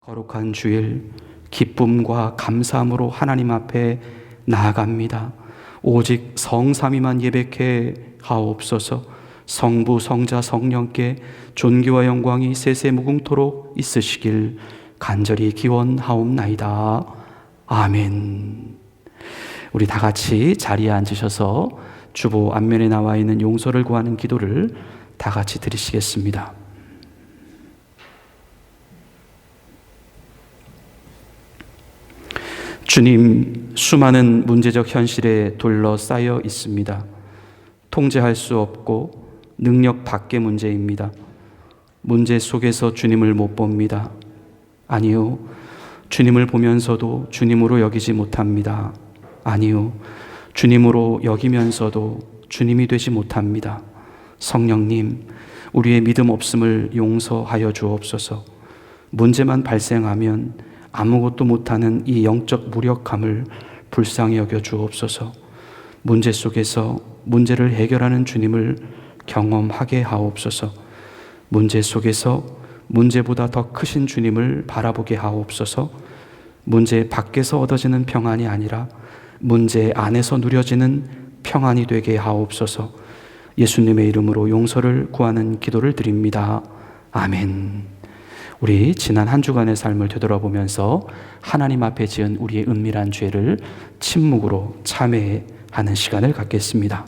거룩한 주일 기쁨과 감사함으로 하나님 앞에 나아갑니다. 오직 성삼위만 예배케 하옵소서. 성부, 성자, 성령께 존귀와 영광이 세세무궁토록 있으시길 간절히 기원하옵나이다. 아멘. 우리 다 같이 자리에 앉으셔서 주보 앞면에 나와 있는 용서를 구하는 기도를 다 같이 드리시겠습니다. 주님, 수많은 문제적 현실에 둘러싸여 있습니다. 통제할 수 없고 능력 밖의 문제입니다. 문제 속에서 주님을 못 봅니다. 아니요, 주님을 보면서도 주님으로 여기지 못합니다. 아니요, 주님으로 여기면서도 주님이 되지 못합니다. 성령님, 우리의 믿음 없음을 용서하여 주옵소서. 문제만 발생하면 아무것도 못하는 이 영적 무력함을 불쌍히 여겨 주옵소서. 문제 속에서 문제를 해결하는 주님을 경험하게 하옵소서. 문제 속에서 문제보다 더 크신 주님을 바라보게 하옵소서. 문제 밖에서 얻어지는 평안이 아니라 문제 안에서 누려지는 평안이 되게 하옵소서. 예수님의 이름으로 용서를 구하는 기도를 드립니다. 아멘. 우리 지난 한 주간의 삶을 되돌아보면서 하나님 앞에 지은 우리의 은밀한 죄를 침묵으로 참회하는 시간을 갖겠습니다.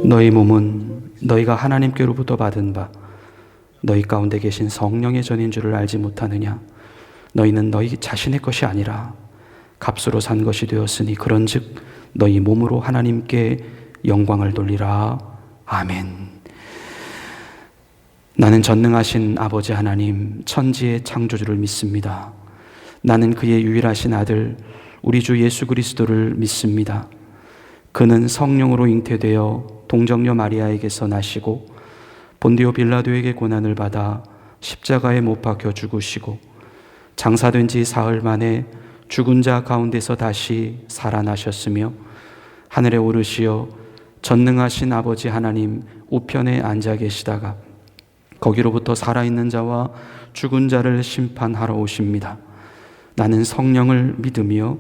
너희 몸은 너희가 하나님께로부터 받은 바 너희 가운데 계신 성령의 전인 줄을 알지 못하느냐? 너희는 너희 자신의 것이 아니라 값으로 산 것이 되었으니 그런즉 너희 몸으로 하나님께 영광을 돌리라. 아멘. 나는 전능하신 아버지 하나님, 천지의 창조주를 믿습니다. 나는 그의 유일하신 아들 우리 주 예수 그리스도를 믿습니다. 그는 성령으로 잉태되어 동정녀 마리아에게서 나시고 본디오 빌라도에게 고난을 받아 십자가에 못 박혀 죽으시고 장사된 지 사흘 만에 죽은 자 가운데서 다시 살아나셨으며 하늘에 오르시어 전능하신 아버지 하나님 우편에 앉아 계시다가 거기로부터 살아있는 자와 죽은 자를 심판하러 오십니다. 나는 성령을 믿으며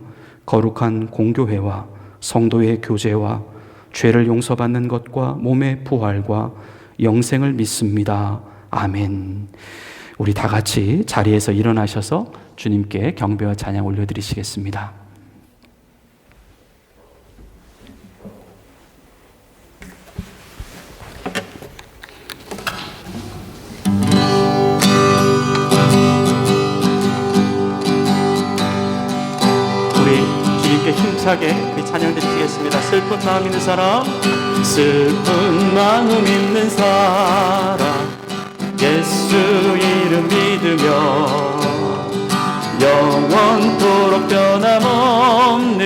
거룩한 공교회와 성도의 교제와 죄를 용서받는 것과 몸의 부활과 영생을 믿습니다. 아멘. 우리 다 같이 자리에서 일어나셔서 주님께 경배와 찬양 올려드리시겠습니다. 우리 주님께 힘차게 찬양 드리시겠습니다. 슬픈 마음 있는 사람, 슬픈 마음 있는 사람, 예수 이름 믿으며 영원토록 변함없는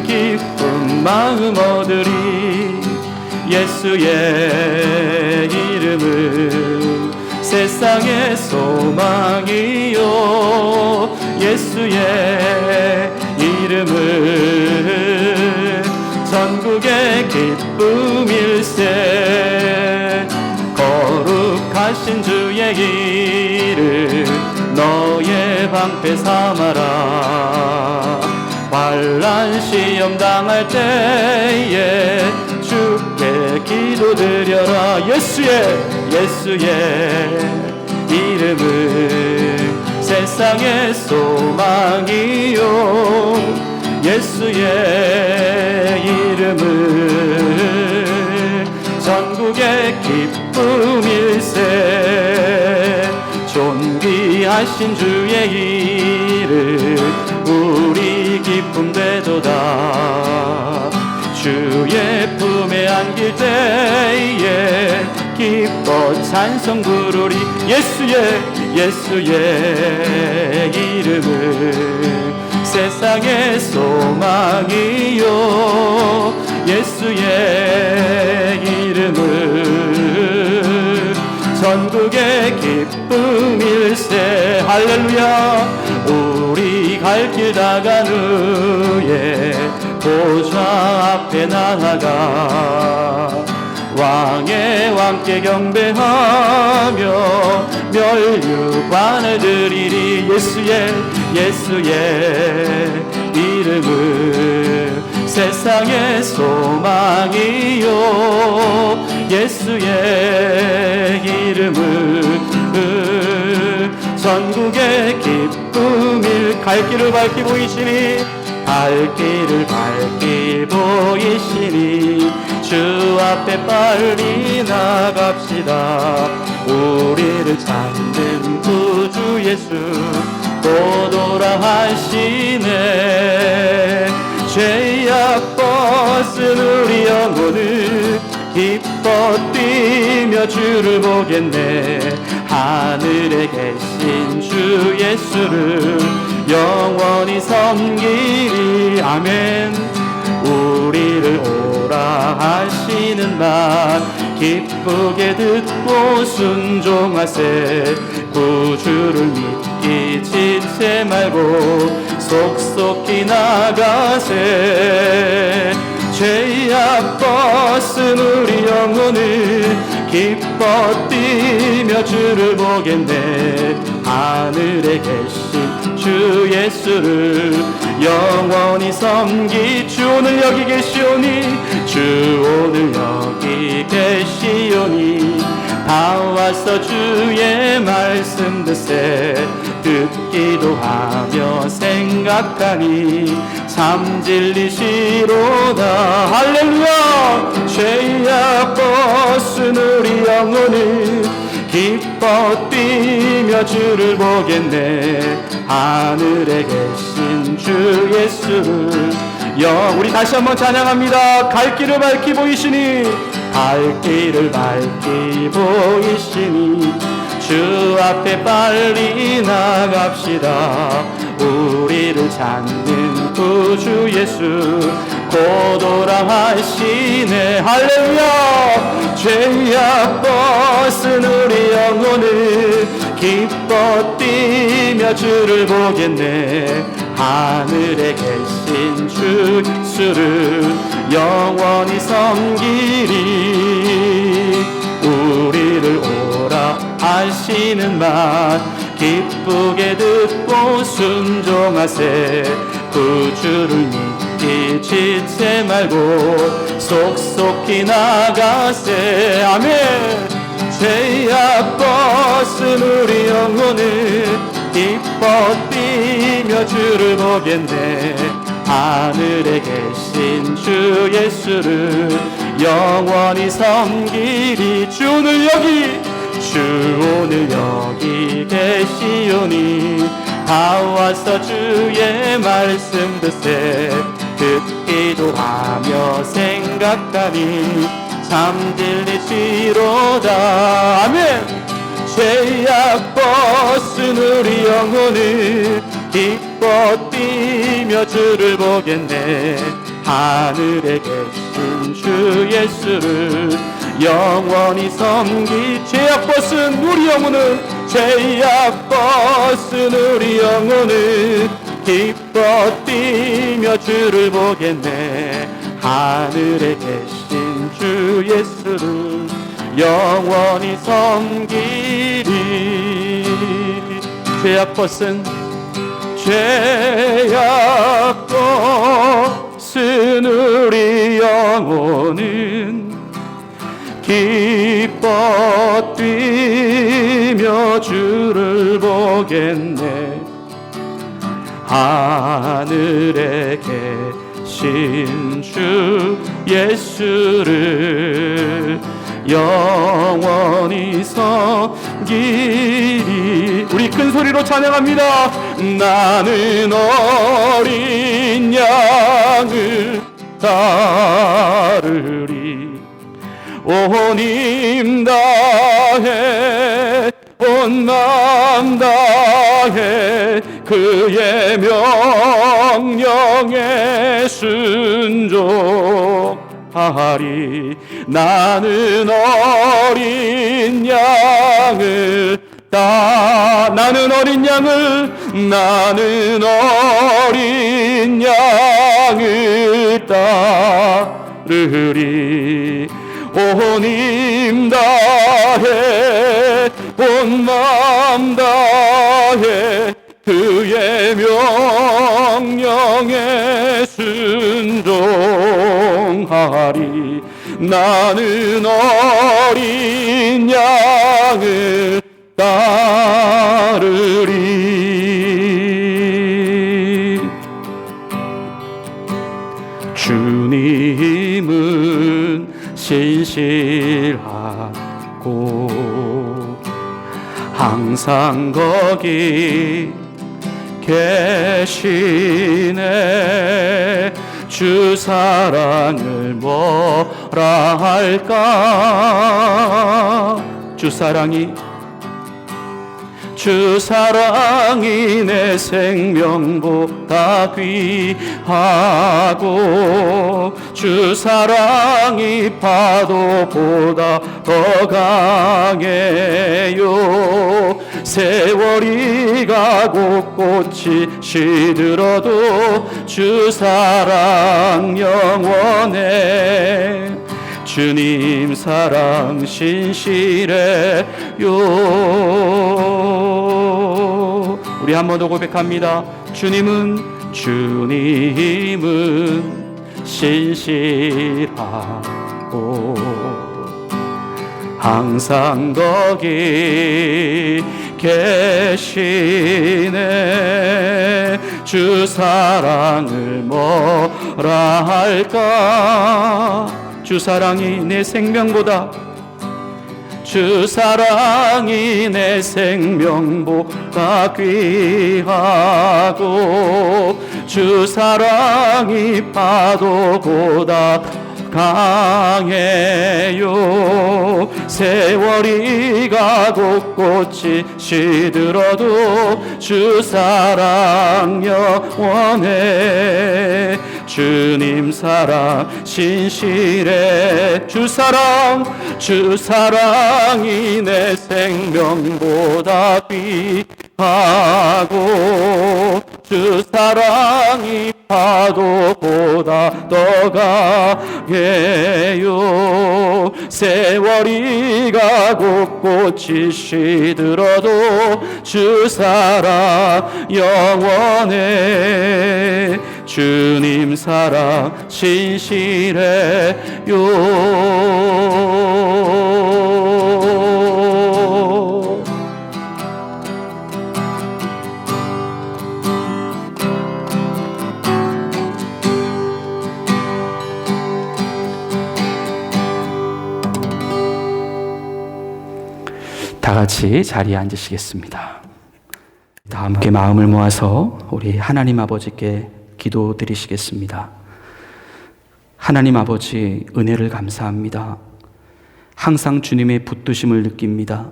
기쁜 마음 얻으리. 예수의 이름은 세상의 소망이요, 예수의 이름은 전국의 기쁨일세. 거룩하신 주의 이름 너의 방패 삼아라. 환난 시험 당할 때에 주께 기도드려라. 예수의 이름은 세상의 소망이요, 예수의 기쁨일세. 존귀하신 주의 이름 우리 기쁨 되도다. 주의 품에 안길 때에 기뻐 찬송 부르리. 예수의 이름은 세상의 소망이요. 예수의 이름은 전국의 기쁨일세. 할렐루야. 우리 갈 길 다간 후에 보좌 앞에 나아가 왕의 왕께 경배하며 멸류관을 드리리. 예수의 이름은 세상의 소망이요. 예수의 이름은 전국의 기쁨일. 갈 길을 밝히 보이시니 갈 길을 밝히 보이시니 주 앞에 빨리 나갑시다. 우리를 찾는 구주 예수 또 돌아하시네. 죄악 벗은 우리 영혼을 기뻐 뛰며 주를 보겠네. 하늘에 계신 주 예수를 영원히 섬기리. 아멘. 우리를 오라 하시는 말 기쁘게 듣고 순종하세. 구주를 믿기 지체 말고 속속히 나가세. 죄악 벗은 우리 영혼을 기뻐 뛰며 주를 보겠네. 하늘에 계신 주 예수를 영원히 섬기. 주 오늘 여기 계시오니 주 오늘 여기 계시오니 다 와서 주의 말씀 듣세. 듣기도 하며 생각하니 참 진리시로다. 할렐루야. 죄악 벗은 우리 영혼을 기뻐 뛰며 주를 보겠네. 하늘에 계신 주 예수를 우리 다시 한번 찬양합니다. 갈 길을 밝히 보이시니 갈 길을 밝히 보이시니 주 앞에 빨리 나갑시다. 우리를 찾는 구주 예수 곧 돌아하시네. 할렐루야. 죄악 벗은 우리 영혼을 기뻐 뛰며 주를 보겠네. 하늘에 계신 주 예수를 영원히 섬기리. 우리를 오라 하시는 말 기쁘게 듣고 순종하세. 구주를 믿기 지체 말고 속속히 나가세. 아멘. 죄악 벗은 우리 영혼을 기뻐 뛰며 주를 보겠네. 하늘에 계신 주 예수를 영원히 섬기리. 주 오늘 여기 계시오니 다 와서 주의 말씀 듣세. 듣기도 하며 생각하니 참 진리시로다. 아멘. 죄악 벗은 우리 영혼을 기뻐 뛰며 주를 보겠네. 하늘에 계신 주 예수를 영원히 섬기. 죄악 벗은 우리 영혼을 죄악 벗은 우리 영혼을 기뻐 뛰며 주를 보겠네. 하늘에 계신 주 예수를 영원히 섬기리. 죄악 벗은 우리 영혼은 기뻐 뛰며 주를 보겠네. 하늘에 계신 주 예수를 영원히 섬기리. 우리 큰 소리로 찬양합니다. 나는 어린 양을 따르리. 온 힘 다해 온 마음 다해 그의 명령에 순종하리. 나는 어린 양을 나는 어린 양을 따르리. 온 힘 다해 온 마음 다해 그의 명령에 순종하리. 나는 어린 양을 따르리. 주님은 신실하고 항상 거기 계시네. 주 사랑을 뭐라 할까. 주 사랑이 내 생명보다 귀하고 주 사랑이 파도보다 더 강해요. 세월이 가고 꽃이 시들어도 주 사랑 영원해. 주님 사랑 신실해요. 우리 한 번 더 고백합니다. 주님은 신실하고 항상 거기 계시네. 주 사랑을 뭐라 할까. 주 사랑이 내 생명보다 주 사랑이 내 생명보다 귀하고 주 사랑이 파도보다 강해요. 세월이 가고 꽃이 시들어도 주 사랑 영원해. 주님 사랑 신실해. 주 사랑이 내 생명보다 귀하고 주 사랑이 파도보다 더 강해요. 세월이 가고 꽃이 시들어도 주 사랑 영원해. 주님 사랑 신실해요. 다 같이 자리에 앉으시겠습니다. 다 함께 마음을 모아서 우리 하나님 아버지께 기도드리시겠습니다. 하나님 아버지, 은혜를 감사합니다. 항상 주님의 붙드심을 느낍니다.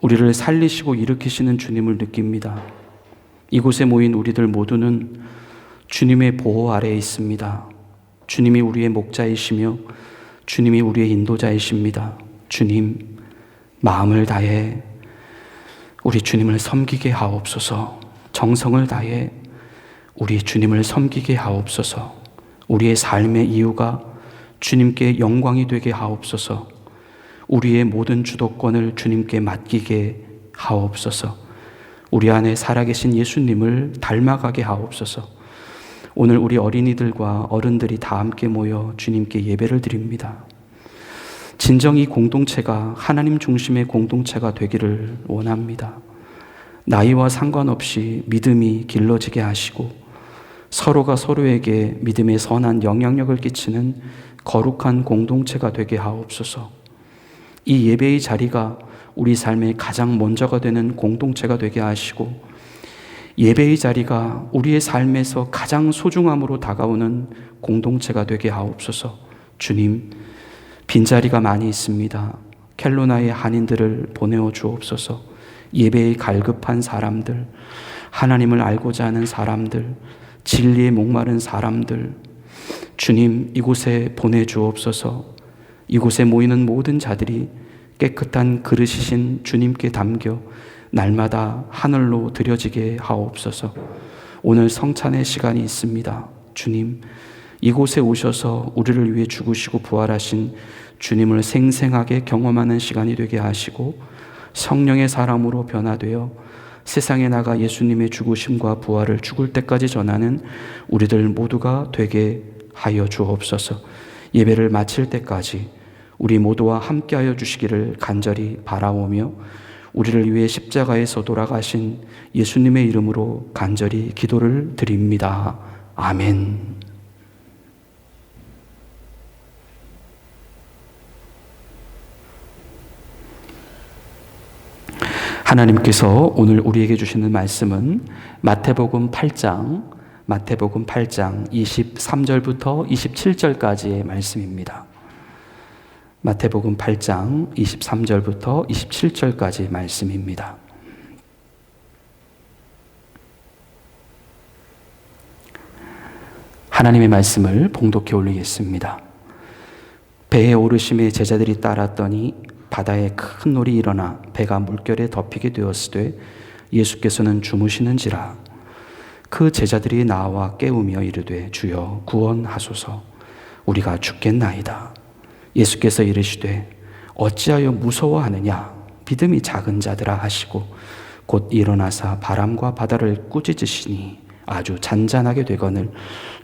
우리를 살리시고 일으키시는 주님을 느낍니다. 이곳에 모인 우리들 모두는 주님의 보호 아래에 있습니다. 주님이 우리의 목자이시며 주님이 우리의 인도자이십니다. 주님, 마음을 다해 우리 주님을 섬기게 하옵소서. 정성을 다해 우리 주님을 섬기게 하옵소서. 우리의 삶의 이유가 주님께 영광이 되게 하옵소서. 우리의 모든 주도권을 주님께 맡기게 하옵소서. 우리 안에 살아계신 예수님을 닮아가게 하옵소서. 오늘 우리 어린이들과 어른들이 다 함께 모여 주님께 예배를 드립니다. 진정 이 공동체가 하나님 중심의 공동체가 되기를 원합니다. 나이와 상관없이 믿음이 길러지게 하시고 서로가 서로에게 믿음의 선한 영향력을 끼치는 거룩한 공동체가 되게 하옵소서. 이 예배의 자리가 우리 삶의 가장 먼저가 되는 공동체가 되게 하시고, 예배의 자리가 우리의 삶에서 가장 소중함으로 다가오는 공동체가 되게 하옵소서. 주님, 빈자리가 많이 있습니다. 켈로나의 한인들을 보내어 주옵소서. 예배에 갈급한 사람들, 하나님을 알고자 하는 사람들, 진리에 목마른 사람들, 주님 이곳에 보내주옵소서. 이곳에 모이는 모든 자들이 깨끗한 그릇이신 주님께 담겨 날마다 하늘로 드려지게 하옵소서. 오늘 성찬의 시간이 있습니다. 주님, 이곳에 오셔서 우리를 위해 죽으시고 부활하신 주님을 생생하게 경험하는 시간이 되게 하시고, 성령의 사람으로 변화되어 세상에 나가 예수님의 죽으심과 부활을 죽을 때까지 전하는 우리들 모두가 되게 하여 주옵소서. 예배를 마칠 때까지 우리 모두와 함께하여 주시기를 간절히 바라오며, 우리를 위해 십자가에서 돌아가신 예수님의 이름으로 간절히 기도를 드립니다. 아멘. 하나님께서 오늘 우리에게 주시는 말씀은 마태복음 8장 23절부터 27절까지의 말씀입니다. 마태복음 8장 23절부터 27절까지 말씀입니다. 하나님의 말씀을 봉독해 올리겠습니다. 배에 오르심에 제자들이 따랐더니 바다에 큰 놀이 일어나 배가 물결에 덮이게 되었으되 예수께서는 주무시는지라. 그 제자들이 나와 깨우며 이르되 주여 구원하소서, 우리가 죽겠나이다. 예수께서 이르시되 어찌하여 무서워하느냐, 믿음이 작은 자들아 하시고 곧 일어나사 바람과 바다를 꾸짖으시니 아주 잔잔하게 되거늘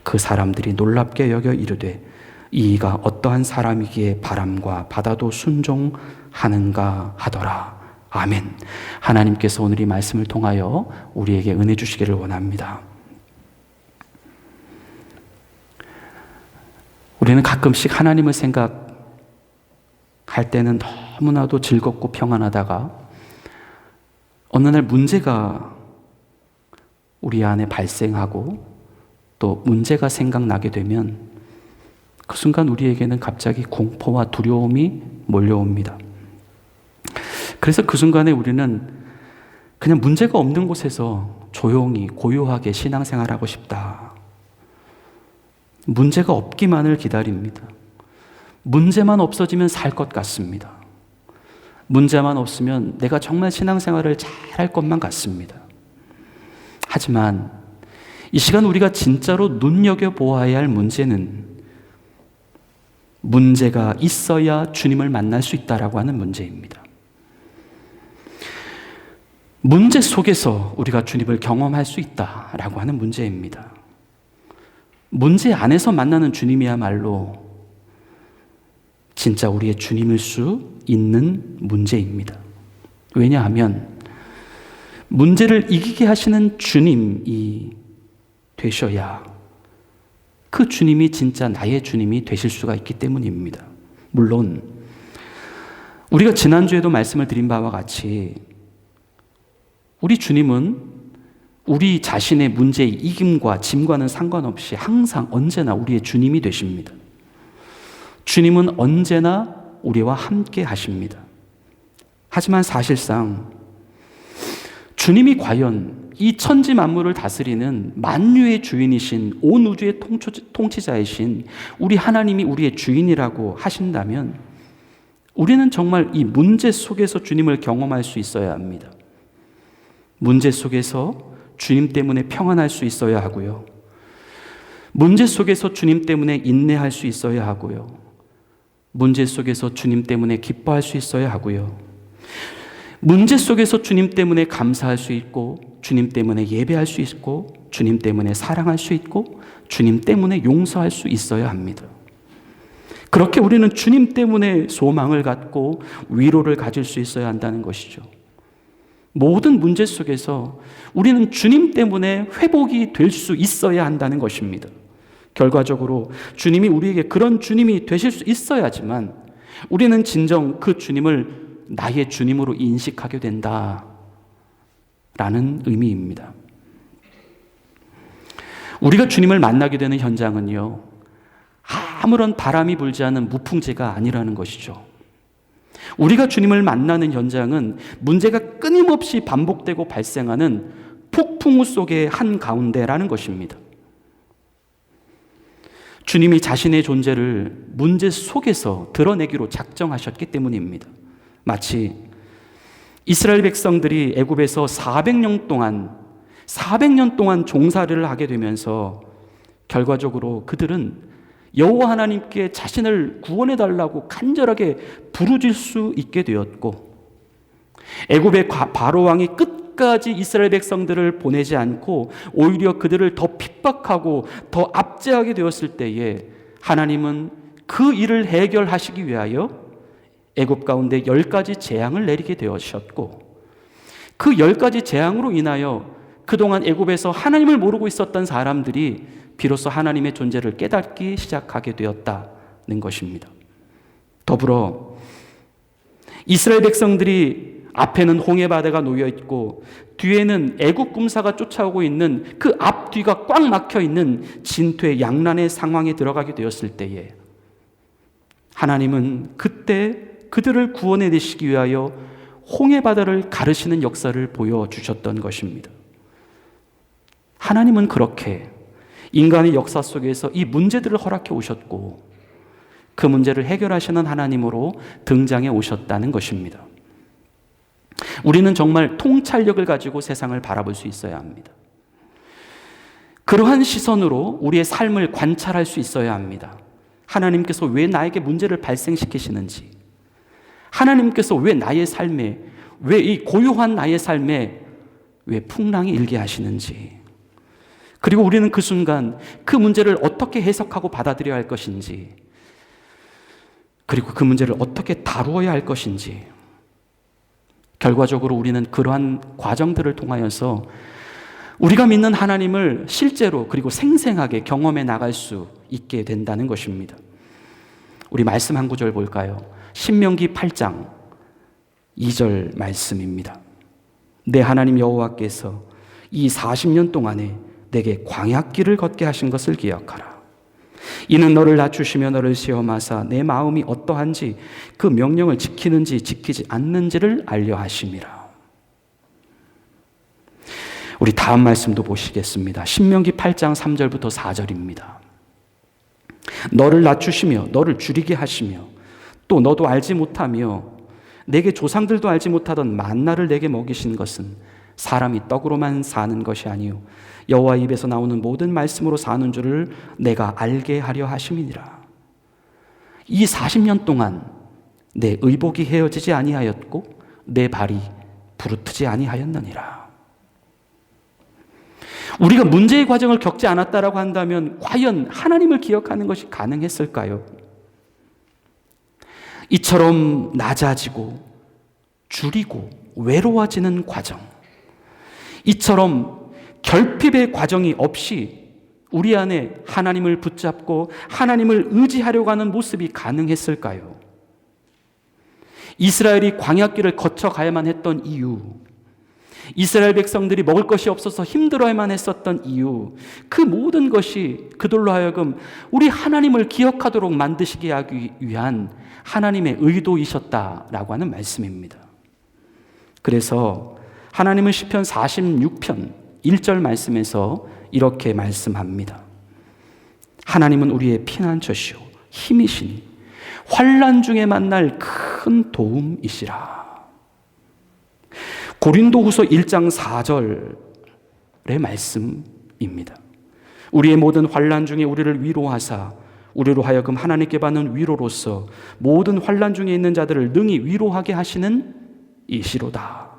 그 사람들이 놀랍게 여겨 이르되 이가 어떠한 사람이기에 바람과 바다도 순종하는가 하더라. 아멘. 하나님께서 오늘 이 말씀을 통하여 우리에게 은혜 주시기를 원합니다. 우리는 가끔씩 하나님을 생각할 때는 너무나도 즐겁고 평안하다가 어느 날 문제가 우리 안에 발생하고 또 문제가 생각나게 되면 그 순간 우리에게는 갑자기 공포와 두려움이 몰려옵니다. 그래서 그 순간에 우리는 그냥 문제가 없는 곳에서 조용히 고요하게 신앙생활하고 싶다. 문제가 없기만을 기다립니다. 문제만 없어지면 살 것 같습니다. 문제만 없으면 내가 정말 신앙생활을 잘할 것만 같습니다. 하지만 이 시간 우리가 진짜로 눈여겨보아야 할 문제는 문제가 있어야 주님을 만날 수 있다라고 하는 문제입니다. 문제 속에서 우리가 주님을 경험할 수 있다라고 하는 문제입니다. 문제 안에서 만나는 주님이야말로 진짜 우리의 주님일 수 있는 문제입니다. 왜냐하면 문제를 이기게 하시는 주님이 되셔야 그 주님이 진짜 나의 주님이 되실 수가 있기 때문입니다. 물론 우리가 지난주에도 말씀을 드린 바와 같이 우리 주님은 우리 자신의 문제의 이김과 짐과는 상관없이 항상 언제나 우리의 주님이 되십니다. 주님은 언제나 우리와 함께 하십니다. 하지만 사실상 주님이 과연 이 천지 만물을 다스리는 만유의 주인이신 온 우주의 통치자이신 우리 하나님이 우리의 주인이라고 하신다면 우리는 정말 이 문제 속에서 주님을 경험할 수 있어야 합니다. 문제 속에서 주님 때문에 평안할 수 있어야 하고요. 문제 속에서 주님 때문에 인내할 수 있어야 하고요. 문제 속에서 주님 때문에 기뻐할 수 있어야 하고요. 문제 속에서 주님 때문에 감사할 수 있고, 주님 때문에 예배할 수 있고, 주님 때문에 사랑할 수 있고, 주님 때문에 용서할 수 있어야 합니다. 그렇게 우리는 주님 때문에 소망을 갖고 위로를 가질 수 있어야 한다는 것이죠. 모든 문제 속에서 우리는 주님 때문에 회복이 될 수 있어야 한다는 것입니다. 결과적으로 주님이 우리에게 그런 주님이 되실 수 있어야지만 우리는 진정 그 주님을 나의 주님으로 인식하게 된다라는 의미입니다. 우리가 주님을 만나게 되는 현장은요, 아무런 바람이 불지 않은 무풍지가 아니라는 것이죠. 우리가 주님을 만나는 현장은 문제가 끊임없이 반복되고 발생하는 폭풍우 속의 한가운데라는 것입니다. 주님이 자신의 존재를 문제 속에서 드러내기로 작정하셨기 때문입니다. 마치 이스라엘 백성들이 애굽에서 400년 동안 종살이를 하게 되면서 결과적으로 그들은 여호와 하나님께 자신을 구원해 달라고 간절하게 부르짖을 수 있게 되었고, 애굽의 바로 왕이 끝까지 이스라엘 백성들을 보내지 않고 오히려 그들을 더 핍박하고 더 압제하게 되었을 때에 하나님은 그 일을 해결하시기 위하여 애굽 가운데 10가지 재앙을 내리게 되셨고, 그 10가지 재앙으로 인하여 그동안 애굽에서 하나님을 모르고 있었던 사람들이 비로소 하나님의 존재를 깨닫기 시작하게 되었다는 것입니다. 더불어 이스라엘 백성들이 앞에는 홍해바다가 놓여 있고 뒤에는 애국 군사가 쫓아오고 있는 그 앞뒤가 꽉 막혀 있는 진퇴 양난의 상황에 들어가게 되었을 때에 하나님은 그때 그들을 구원해 내시기 위하여 홍해바다를 가르시는 역사를 보여주셨던 것입니다. 하나님은 그렇게 인간의 역사 속에서 이 문제들을 허락해 오셨고 그 문제를 해결하시는 하나님으로 등장해 오셨다는 것입니다. 우리는 정말 통찰력을 가지고 세상을 바라볼 수 있어야 합니다. 그러한 시선으로 우리의 삶을 관찰할 수 있어야 합니다. 하나님께서 왜 나에게 문제를 발생시키시는지, 하나님께서 왜 나의 삶에, 왜 이 고요한 나의 삶에 왜 풍랑이 일게 하시는지, 그리고 우리는 그 순간 그 문제를 어떻게 해석하고 받아들여야 할 것인지, 그리고 그 문제를 어떻게 다루어야 할 것인지, 결과적으로 우리는 그러한 과정들을 통하여서 우리가 믿는 하나님을 실제로 그리고 생생하게 경험해 나갈 수 있게 된다는 것입니다. 우리 말씀 한 구절 볼까요? 신명기 8장 2절 말씀입니다. 내 하나님 여호와께서 이 40년 동안에 내게 광야길을 걷게 하신 것을 기억하라. 이는 너를 낮추시며 너를 시험하사 내 마음이 어떠한지 그 명령을 지키는지 지키지 않는지를 알려 하심이라. 우리 다음 말씀도 보시겠습니다. 신명기 8장 3절부터 4절입니다. 너를 낮추시며 너를 줄이게 하시며 또 너도 알지 못하며 내게 조상들도 알지 못하던 만나를 내게 먹이신 것은 사람이 떡으로만 사는 것이 아니요 여호와 입에서 나오는 모든 말씀으로 사는 줄을 내가 알게 하려 하심이니라. 이 40년 동안 내 의복이 헤어지지 아니하였고 내 발이 부르트지 아니하였느니라. 우리가 문제의 과정을 겪지 않았다라고 한다면 과연 하나님을 기억하는 것이 가능했을까요? 이처럼 낮아지고 줄이고 외로워지는 과정, 이처럼 결핍의 과정이 없이 우리 안에 하나님을 붙잡고 하나님을 의지하려고 하는 모습이 가능했을까요? 이스라엘이 광야길을 거쳐가야만 했던 이유, 이스라엘 백성들이 먹을 것이 없어서 힘들어야만 했었던 이유, 그 모든 것이 그들로 하여금 우리 하나님을 기억하도록 만드시게 하기 위한 하나님의 의도이셨다라고 하는 말씀입니다. 그래서 하나님은 시편 46편 1절 말씀에서 이렇게 말씀합니다. 하나님은 우리의 피난처시오 힘이시니 환난 중에 만날 큰 도움이시라. 고린도후서 1장 4절의 말씀입니다. 우리의 모든 환난 중에 우리를 위로하사 우리로 하여금 하나님께 받는 위로로서 모든 환난 중에 있는 자들을 능히 위로하게 하시는 이시로다.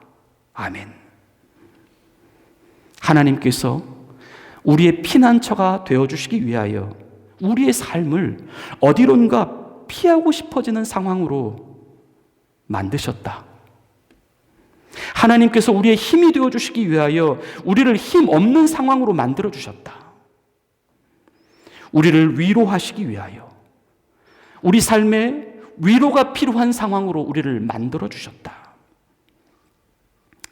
아멘. 하나님께서 우리의 피난처가 되어주시기 위하여 우리의 삶을 어디론가 피하고 싶어지는 상황으로 만드셨다. 하나님께서 우리의 힘이 되어주시기 위하여 우리를 힘 없는 상황으로 만들어주셨다. 우리를 위로하시기 위하여, 우리 삶에 위로가 필요한 상황으로 우리를 만들어 주셨다.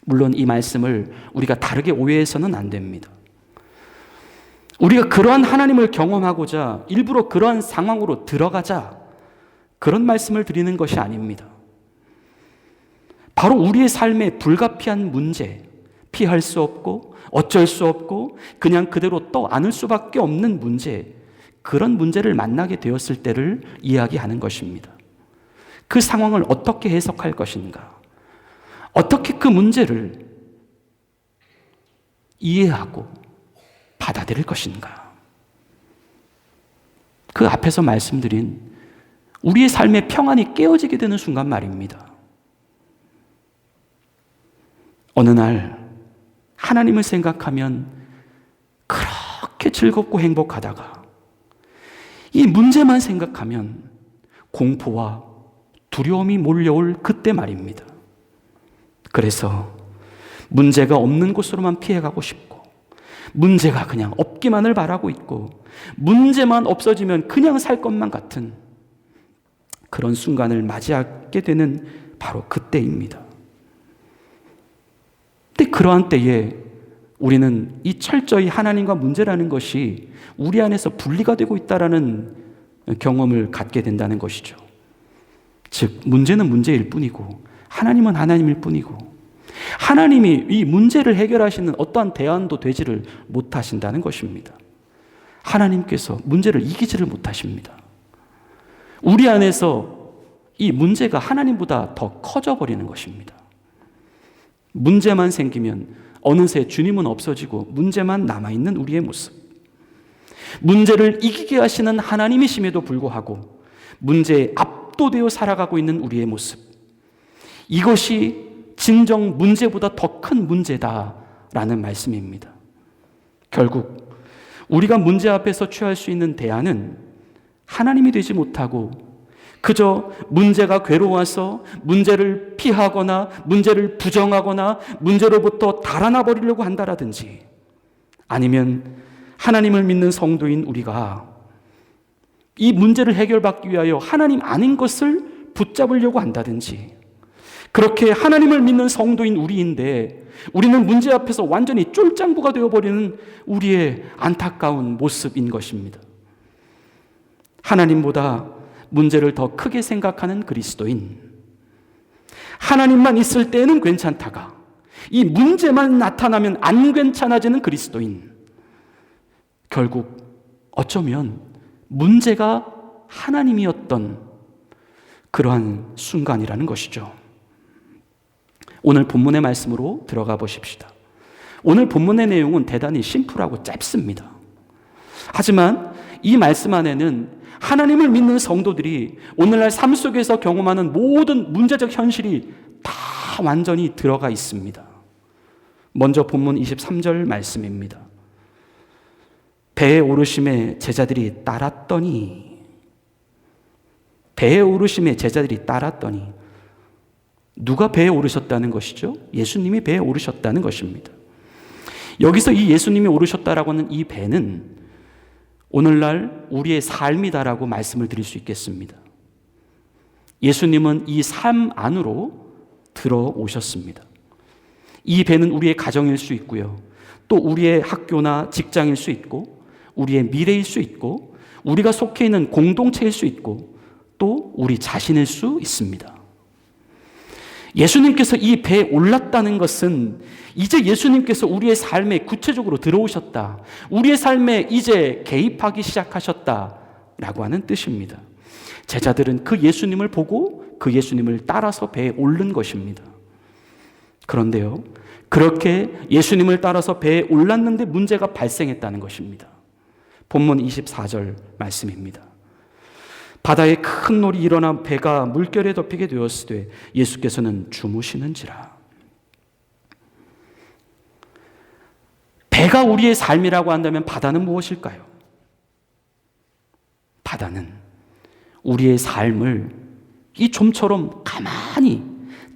물론 이 말씀을 우리가 다르게 오해해서는 안 됩니다. 우리가 그러한 하나님을 경험하고자 일부러 그러한 상황으로 들어가자, 그런 말씀을 드리는 것이 아닙니다. 바로 우리의 삶에 불가피한 문제, 피할 수 없고 어쩔 수 없고 그냥 그대로 떠안을 수밖에 없는 문제, 그런 문제를 만나게 되었을 때를 이야기하는 것입니다. 그 상황을 어떻게 해석할 것인가? 어떻게 그 문제를 이해하고 받아들일 것인가? 그 앞에서 말씀드린 우리의 삶의 평안이 깨어지게 되는 순간 말입니다. 어느 날 하나님을 생각하면 그렇게 즐겁고 행복하다가 이 문제만 생각하면 공포와 두려움이 몰려올 그때 말입니다. 그래서 문제가 없는 곳으로만 피해가고 싶고, 문제가 그냥 없기만을 바라고 있고, 문제만 없어지면 그냥 살 것만 같은 그런 순간을 맞이하게 되는 바로 그때입니다. 근데 그러한 때에 우리는 이 철저히 하나님과 문제라는 것이 우리 안에서 분리가 되고 있다라는 경험을 갖게 된다는 것이죠. 즉, 문제는 문제일 뿐이고 하나님은 하나님일 뿐이고, 하나님이 이 문제를 해결하시는 어떠한 대안도 되지를 못하신다는 것입니다. 하나님께서 문제를 이기지를 못하십니다. 우리 안에서 이 문제가 하나님보다 더 커져 버리는 것입니다. 문제만 생기면 어느새 주님은 없어지고 문제만 남아있는 우리의 모습. 문제를 이기게 하시는 하나님이심에도 불구하고 문제에 압도되어 살아가고 있는 우리의 모습. 이것이 진정 문제보다 더 큰 문제다라는 말씀입니다. 결국 우리가 문제 앞에서 취할 수 있는 대안은 하나님이 되지 못하고 그저 문제가 괴로워서 문제를 피하거나 문제를 부정하거나 문제로부터 달아나 버리려고 한다라든지, 아니면 하나님을 믿는 성도인 우리가 이 문제를 해결받기 위하여 하나님 아닌 것을 붙잡으려고 한다든지, 그렇게 하나님을 믿는 성도인 우리인데 우리는 문제 앞에서 완전히 쫄짱부가 되어버리는 우리의 안타까운 모습인 것입니다. 하나님보다 문제를 더 크게 생각하는 그리스도인, 하나님만 있을 때는 괜찮다가 이 문제만 나타나면 안 괜찮아지는 그리스도인, 결국 어쩌면 문제가 하나님이었던 그러한 순간이라는 것이죠. 오늘 본문의 말씀으로 들어가 보십시다. 오늘 본문의 내용은 대단히 심플하고 짧습니다. 하지만 이 말씀 안에는 하나님을 믿는 성도들이 오늘날 삶 속에서 경험하는 모든 문제적 현실이 다 완전히 들어가 있습니다. 먼저 본문 23절 말씀입니다. 배에 오르심에 제자들이 따랐더니, 배에 오르심에 제자들이 따랐더니, 누가 배에 오르셨다는 것이죠? 예수님이 배에 오르셨다는 것입니다. 여기서 이 예수님이 오르셨다라고 하는 이 배는 오늘날 우리의 삶이다라고 말씀을 드릴 수 있겠습니다. 예수님은 이 삶 안으로 들어오셨습니다. 이 배는 우리의 가정일 수 있고요, 또 우리의 학교나 직장일 수 있고, 우리의 미래일 수 있고, 우리가 속해 있는 공동체일 수 있고, 또 우리 자신일 수 있습니다. 예수님께서 이 배에 올랐다는 것은 이제 예수님께서 우리의 삶에 구체적으로 들어오셨다, 우리의 삶에 이제 개입하기 시작하셨다라고 하는 뜻입니다. 제자들은 그 예수님을 보고 그 예수님을 따라서 배에 오른 것입니다. 그런데요, 그렇게 예수님을 따라서 배에 올랐는데 문제가 발생했다는 것입니다. 본문 24절 말씀입니다. 바다에 큰 놀이 일어나 배가 물결에 덮이게 되었으되 예수께서는 주무시는지라. 배가 우리의 삶이라고 한다면 바다는 무엇일까요? 바다는 우리의 삶을 이 좀처럼 가만히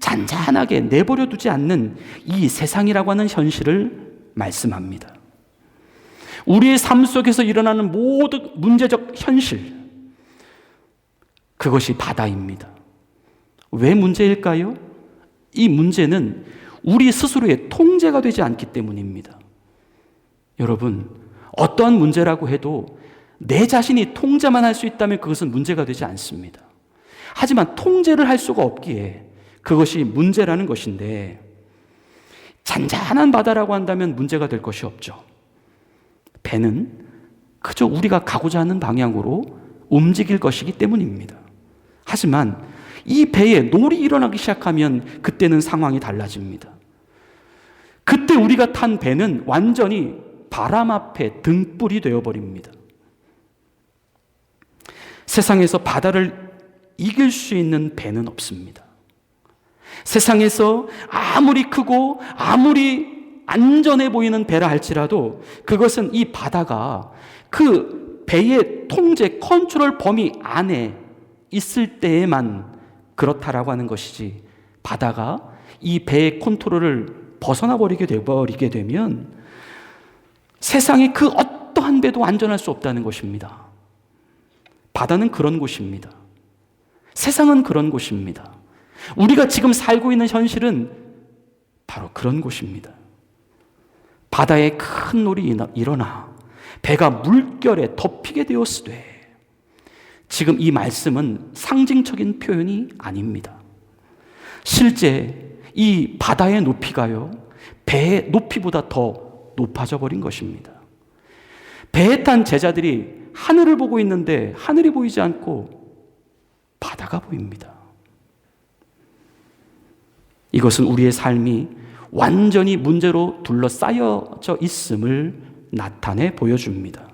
잔잔하게 내버려 두지 않는 이 세상이라고 하는 현실을 말씀합니다. 우리의 삶 속에서 일어나는 모든 문제적 현실, 그것이 바다입니다. 왜 문제일까요? 이 문제는 우리 스스로의 통제가 되지 않기 때문입니다. 여러분, 어떠한 문제라고 해도 내 자신이 통제만 할 수 있다면 그것은 문제가 되지 않습니다. 하지만 통제를 할 수가 없기에 그것이 문제라는 것인데, 잔잔한 바다라고 한다면 문제가 될 것이 없죠. 배는 그저 우리가 가고자 하는 방향으로 움직일 것이기 때문입니다. 하지만 이 배에 놀이 일어나기 시작하면 그때는 상황이 달라집니다. 그때 우리가 탄 배는 완전히 바람 앞에 등불이 되어버립니다. 세상에서 바다를 이길 수 있는 배는 없습니다. 세상에서 아무리 크고 아무리 안전해 보이는 배라 할지라도 그것은 이 바다가 그 배의 통제, 컨트롤 범위 안에 있을 때에만 그렇다라고 하는 것이지, 바다가 이 배의 컨트롤을 벗어나 버리게 되면 세상의 그 어떠한 배도 안전할 수 없다는 것입니다. 바다는 그런 곳입니다. 세상은 그런 곳입니다. 우리가 지금 살고 있는 현실은 바로 그런 곳입니다. 바다에 큰 놀이 일어나 배가 물결에 덮이게 되었으되, 지금 이 말씀은 상징적인 표현이 아닙니다. 실제 이 바다의 높이가요, 배의 높이보다 더 높아져 버린 것입니다. 배에 탄 제자들이 하늘을 보고 있는데 하늘이 보이지 않고 바다가 보입니다. 이것은 우리의 삶이 완전히 문제로 둘러싸여져 있음을 나타내 보여줍니다.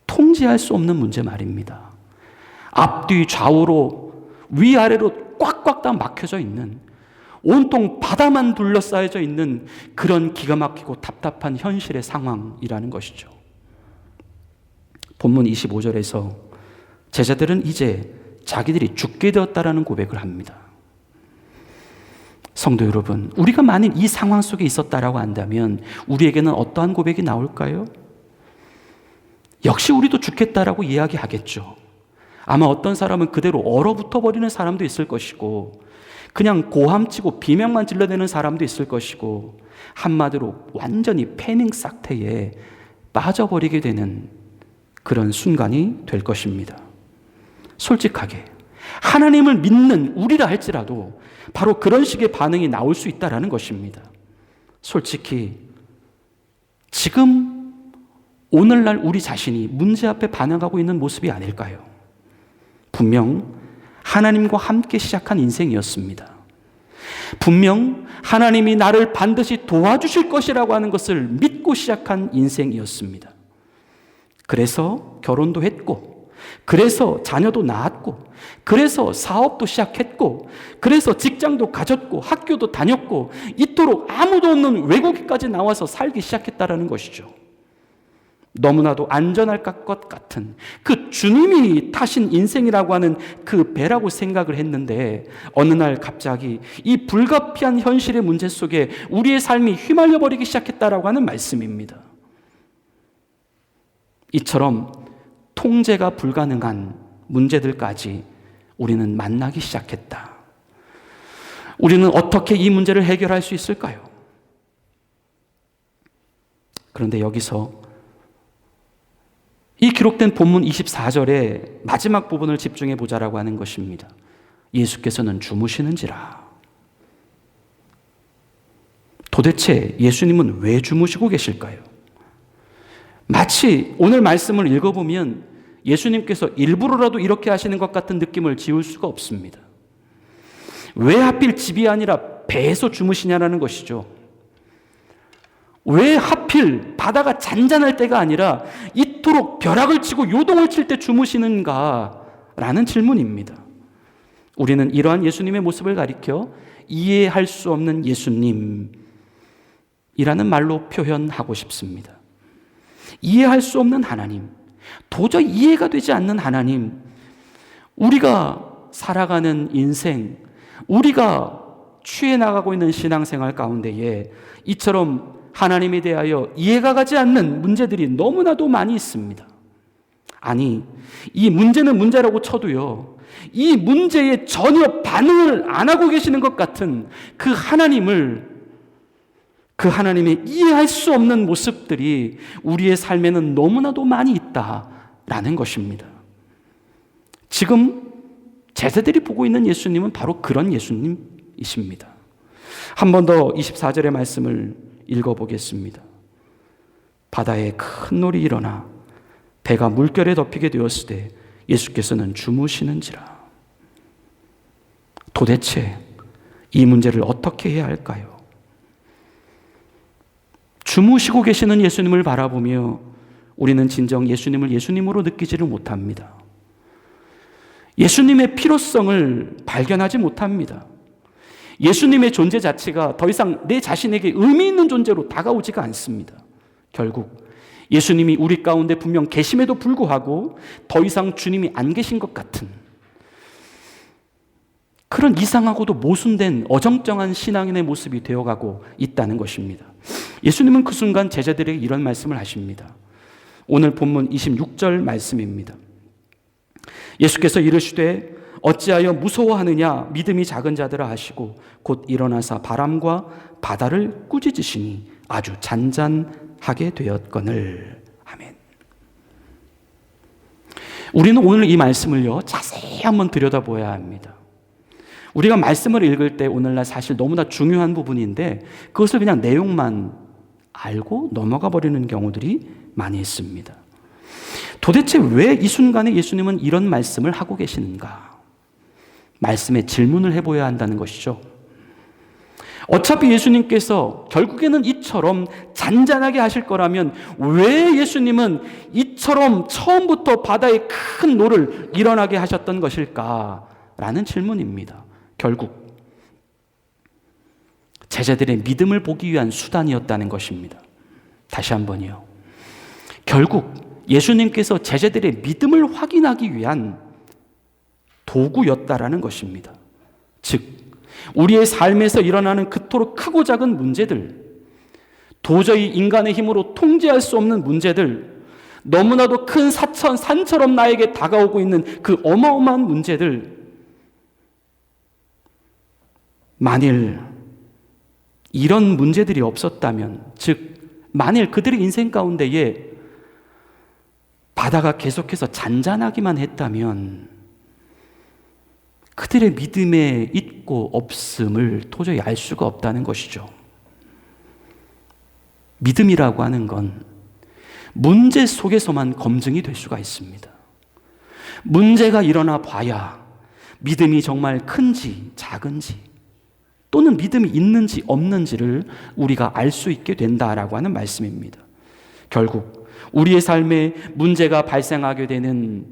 통제할 수 없는 문제 말입니다. 앞뒤 좌우로 위아래로 꽉꽉 다 막혀져 있는, 온통 바다만 둘러싸여져 있는 그런 기가 막히고 답답한 현실의 상황이라는 것이죠. 본문 25절에서 제자들은 이제 자기들이 죽게 되었다라는 고백을 합니다. 성도 여러분, 우리가 만일 이 상황 속에 있었다라고 한다면 우리에게는 어떠한 고백이 나올까요? 역시 우리도 죽겠다라고 이야기하겠죠. 아마 어떤 사람은 그대로 얼어붙어 버리는 사람도 있을 것이고, 그냥 고함치고 비명만 질러대는 사람도 있을 것이고, 한마디로 완전히 패닉 상태에 빠져버리게 되는 그런 순간이 될 것입니다. 솔직하게 하나님을 믿는 우리라 할지라도 바로 그런 식의 반응이 나올 수 있다는 것입니다. 솔직히 지금 오늘날 우리 자신이 문제 앞에 반응하고 있는 모습이 아닐까요? 분명 하나님과 함께 시작한 인생이었습니다. 분명 하나님이 나를 반드시 도와주실 것이라고 하는 것을 믿고 시작한 인생이었습니다. 그래서 결혼도 했고, 그래서 자녀도 낳았고, 그래서 사업도 시작했고, 그래서 직장도 가졌고, 학교도 다녔고, 이토록 아무도 없는 외국에까지 나와서 살기 시작했다라는 것이죠. 너무나도 안전할 것 같은 그 주님이 타신 인생이라고 하는 그 배라고 생각을 했는데, 어느 날 갑자기 이 불가피한 현실의 문제 속에 우리의 삶이 휘말려 버리기 시작했다라고 하는 말씀입니다. 이처럼 통제가 불가능한 문제들까지 우리는 만나기 시작했다. 우리는 어떻게 이 문제를 해결할 수 있을까요? 그런데 여기서 이 기록된 본문 24절의 마지막 부분을 집중해 보자라고 하는 것입니다. 예수께서는 주무시는지라. 도대체 예수님은 왜 주무시고 계실까요? 마치 오늘 말씀을 읽어보면 예수님께서 일부러라도 이렇게 하시는 것 같은 느낌을 지울 수가 없습니다. 왜 하필 집이 아니라 배에서 주무시냐라는 것이죠. 왜 하필 바다가 잔잔할 때가 아니라 이토록 벼락을 치고 요동을 칠 때 주무시는가라는 질문입니다. 우리는 이러한 예수님의 모습을 가리켜 이해할 수 없는 예수님이라는 말로 표현하고 싶습니다. 이해할 수 없는 하나님, 도저히 이해가 되지 않는 하나님, 우리가 살아가는 인생, 우리가 취해 나가고 있는 신앙생활 가운데에 이처럼 하나님에 대하여 이해가 가지 않는 문제들이 너무나도 많이 있습니다. 아니, 이 문제는 문제라고 쳐도요, 이 문제에 전혀 반응을 안 하고 계시는 것 같은 그 하나님의 이해할 수 없는 모습들이 우리의 삶에는 너무나도 많이 있다라는 것입니다. 지금 제자들이 보고 있는 예수님은 바로 그런 예수님이십니다. 한 번 더 24절의 말씀을 읽어보겠습니다. 바다에 큰 놀이 일어나 배가 물결에 덮이게 되었을 때 예수께서는 주무시는지라. 도대체 이 문제를 어떻게 해야 할까요? 주무시고 계시는 예수님을 바라보며 우리는 진정 예수님을 예수님으로 느끼지를 못합니다. 예수님의 필요성을 발견하지 못합니다. 예수님의 존재 자체가 더 이상 내 자신에게 의미 있는 존재로 다가오지가 않습니다. 결국 예수님이 우리 가운데 분명 계심에도 불구하고 더 이상 주님이 안 계신 것 같은 그런 이상하고도 모순된 어정쩡한 신앙인의 모습이 되어가고 있다는 것입니다. 예수님은 그 순간 제자들에게 이런 말씀을 하십니다. 오늘 본문 26절 말씀입니다. 예수께서 이르시되 어찌하여 무서워하느냐 믿음이 작은 자들아 하시고 곧 일어나사 바람과 바다를 꾸짖으시니 아주 잔잔하게 되었거늘. 아멘. 우리는 오늘 이 말씀을요 자세히 한번 들여다보아야 합니다. 우리가 말씀을 읽을 때 오늘날 사실 너무나 중요한 부분인데 그것을 그냥 내용만 알고 넘어가 버리는 경우들이 많이 있습니다. 도대체 왜 이 순간에 예수님은 이런 말씀을 하고 계시는가? 말씀에 질문을 해보아야 한다는 것이죠. 어차피 예수님께서 결국에는 이처럼 잔잔하게 하실 거라면 왜 예수님은 이처럼 처음부터 바다에 큰 노를 일어나게 하셨던 것일까라는 질문입니다. 결국 제자들의 믿음을 보기 위한 수단이었다는 것입니다. 다시 한번요. 결국 예수님께서 제자들의 믿음을 확인하기 위한 도구였다라는 것입니다. 즉 우리의 삶에서 일어나는 그토록 크고 작은 문제들, 도저히 인간의 힘으로 통제할 수 없는 문제들, 너무나도 큰 산처럼 나에게 다가오고 있는 그 어마어마한 문제들, 만일 이런 문제들이 없었다면, 즉 만일 그들의 인생 가운데에 바다가 계속해서 잔잔하기만 했다면 그들의 믿음의 있고 없음을 도저히 알 수가 없다는 것이죠. 믿음이라고 하는 건 문제 속에서만 검증이 될 수가 있습니다. 문제가 일어나 봐야 믿음이 정말 큰지 작은지 또는 믿음이 있는지 없는지를 우리가 알 수 있게 된다라고 하는 말씀입니다. 결국 우리의 삶에 문제가 발생하게 되는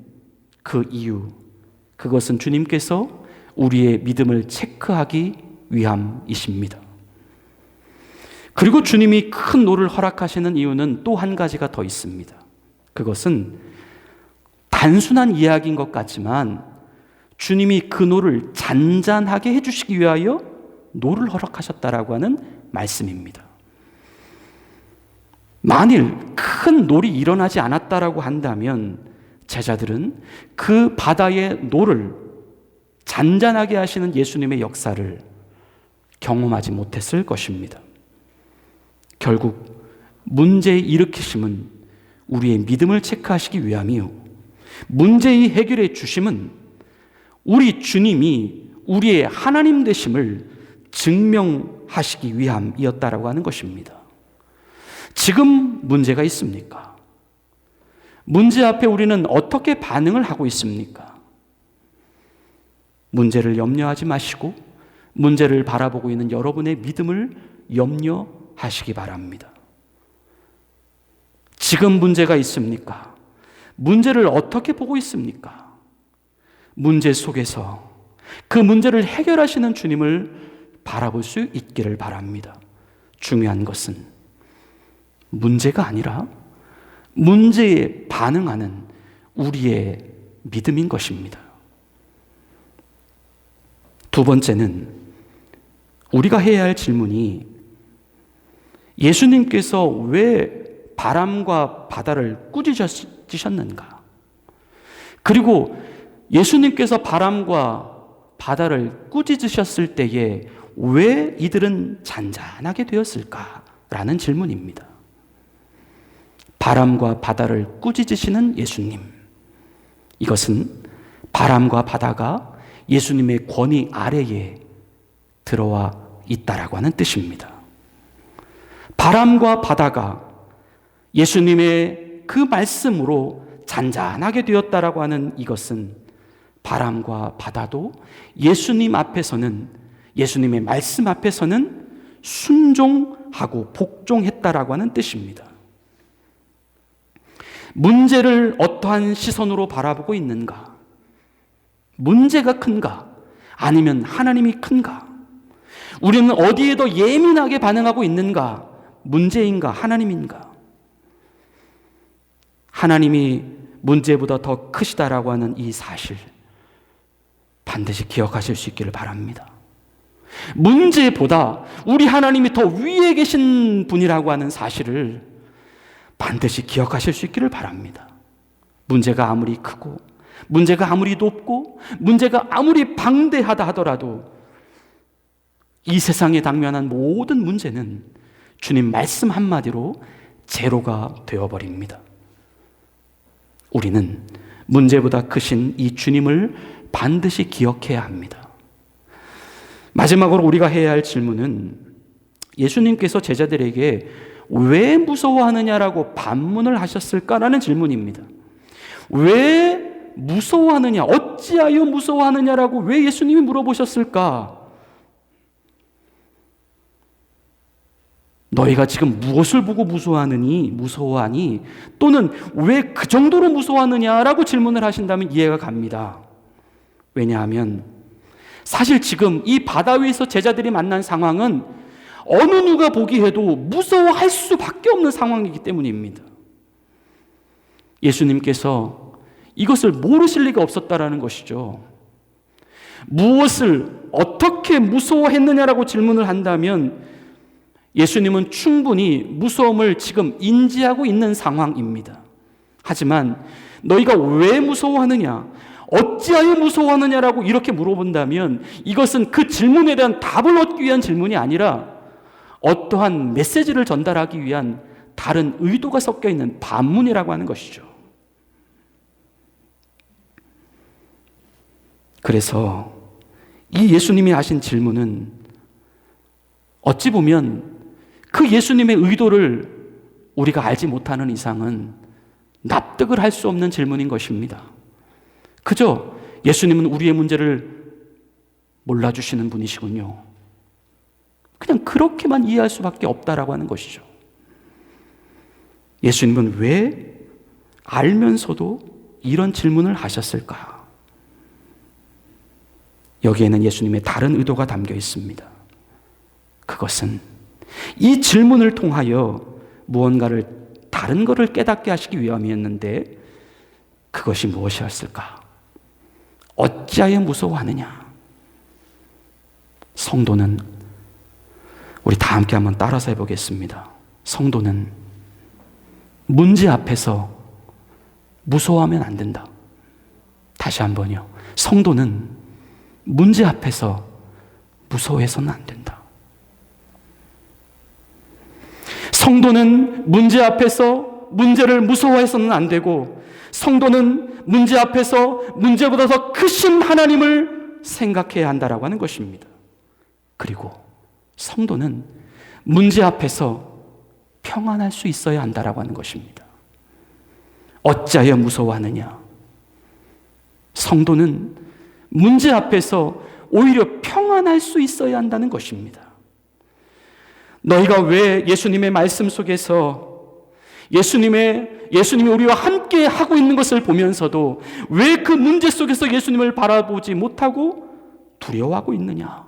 그 이유, 그것은 주님께서 우리의 믿음을 체크하기 위함이십니다. 그리고 주님이 큰 노를 허락하시는 이유는 또 한 가지가 더 있습니다. 그것은 단순한 이야기인 것 같지만 주님이 그 노를 잔잔하게 해주시기 위하여 노를 허락하셨다라고 하는 말씀입니다. 만일 큰 노를 일어나지 않았다라고 한다면 제자들은 그 바다의 노를 잔잔하게 하시는 예수님의 역사를 경험하지 못했을 것입니다. 결국 문제의 일으키심은 우리의 믿음을 체크하시기 위함이요, 문제의 해결의 주심은 우리 주님이 우리의 하나님 되심을 증명하시기 위함이었다라고 하는 것입니다. 지금 문제가 있습니까? 문제 앞에 우리는 어떻게 반응을 하고 있습니까? 문제를 염려하지 마시고 문제를 바라보고 있는 여러분의 믿음을 염려하시기 바랍니다. 지금 문제가 있습니까? 문제를 어떻게 보고 있습니까? 문제 속에서 그 문제를 해결하시는 주님을 바라볼 수 있기를 바랍니다. 중요한 것은 문제가 아니라 문제에 반응하는 우리의 믿음인 것입니다. 두 번째는 우리가 해야 할 질문이 예수님께서 왜 바람과 바다를 꾸짖으셨는가? 그리고 예수님께서 바람과 바다를 꾸짖으셨을 때에 왜 이들은 잔잔하게 되었을까라는 질문입니다. 바람과 바다를 꾸짖으시는 예수님. 이것은 바람과 바다가 예수님의 권위 아래에 들어와 있다라고 하는 뜻입니다. 바람과 바다가 예수님의 그 말씀으로 잔잔하게 되었다라고 하는 이것은 바람과 바다도 예수님 앞에서는, 예수님의 말씀 앞에서는 순종하고 복종했다라고 하는 뜻입니다. 문제를 어떠한 시선으로 바라보고 있는가? 문제가 큰가? 아니면 하나님이 큰가? 우리는 어디에 더 예민하게 반응하고 있는가? 문제인가? 하나님인가? 하나님이 문제보다 더 크시다라고 하는 이 사실 반드시 기억하실 수 있기를 바랍니다. 문제보다 우리 하나님이 더 위에 계신 분이라고 하는 사실을 반드시 기억하실 수 있기를 바랍니다. 문제가 아무리 크고, 문제가 아무리 높고, 문제가 아무리 방대하다 하더라도 이 세상에 당면한 모든 문제는 주님 말씀 한마디로 제로가 되어버립니다. 우리는 문제보다 크신 이 주님을 반드시 기억해야 합니다. 마지막으로 우리가 해야 할 질문은 예수님께서 제자들에게 왜 무서워하느냐라고 반문을 하셨을까라는 질문입니다. 왜 무서워하느냐, 어찌하여 무서워하느냐라고 왜 예수님이 물어보셨을까? 너희가 지금 무엇을 보고 무서워하니? 또는 왜 그 정도로 무서워하느냐라고 질문을 하신다면 이해가 갑니다. 왜냐하면 사실 지금 이 바다 위에서 제자들이 만난 상황은 어느 누가 보기에도 무서워할 수밖에 없는 상황이기 때문입니다. 예수님께서 이것을 모르실 리가 없었다라는 것이죠. 무엇을 어떻게 무서워했느냐라고 질문을 한다면 예수님은 충분히 무서움을 지금 인지하고 있는 상황입니다. 하지만 너희가 왜 무서워하느냐, 어찌하여 무서워하느냐라고 이렇게 물어본다면 이것은 그 질문에 대한 답을 얻기 위한 질문이 아니라 어떠한 메시지를 전달하기 위한 다른 의도가 섞여 있는 반문이라고 하는 것이죠. 그래서 이 예수님이 하신 질문은 어찌 보면 그 예수님의 의도를 우리가 알지 못하는 이상은 납득을 할 수 없는 질문인 것입니다. 그저 예수님은 우리의 문제를 몰라주시는 분이시군요. 그냥 그렇게만 이해할 수밖에 없다라고 하는 것이죠. 예수님은 왜 알면서도 이런 질문을 하셨을까? 여기에는 예수님의 다른 의도가 담겨 있습니다. 그것은 이 질문을 통하여 무언가를 다른 것을 깨닫게 하시기 위함이었는데 그것이 무엇이었을까? 어찌하여 무서워하느냐? 성도는, 우리 다 함께 한번 따라서 해보겠습니다. 성도는 문제 앞에서 무서워하면 안 된다. 다시 한번요. 성도는 문제 앞에서 무서워해서는 안 된다. 성도는 문제 앞에서 문제를 무서워해서는 안 되고, 성도는 문제 앞에서 문제보다 더 크신 하나님을 생각해야 한다라고 하는 것입니다. 그리고 성도는 문제 앞에서 평안할 수 있어야 한다라고 하는 것입니다. 어찌하여 무서워하느냐? 성도는 문제 앞에서 오히려 평안할 수 있어야 한다는 것입니다. 너희가 왜 예수님의 말씀 속에서 예수님이 우리와 함께 하고 있는 것을 보면서도 왜 그 문제 속에서 예수님을 바라보지 못하고 두려워하고 있느냐?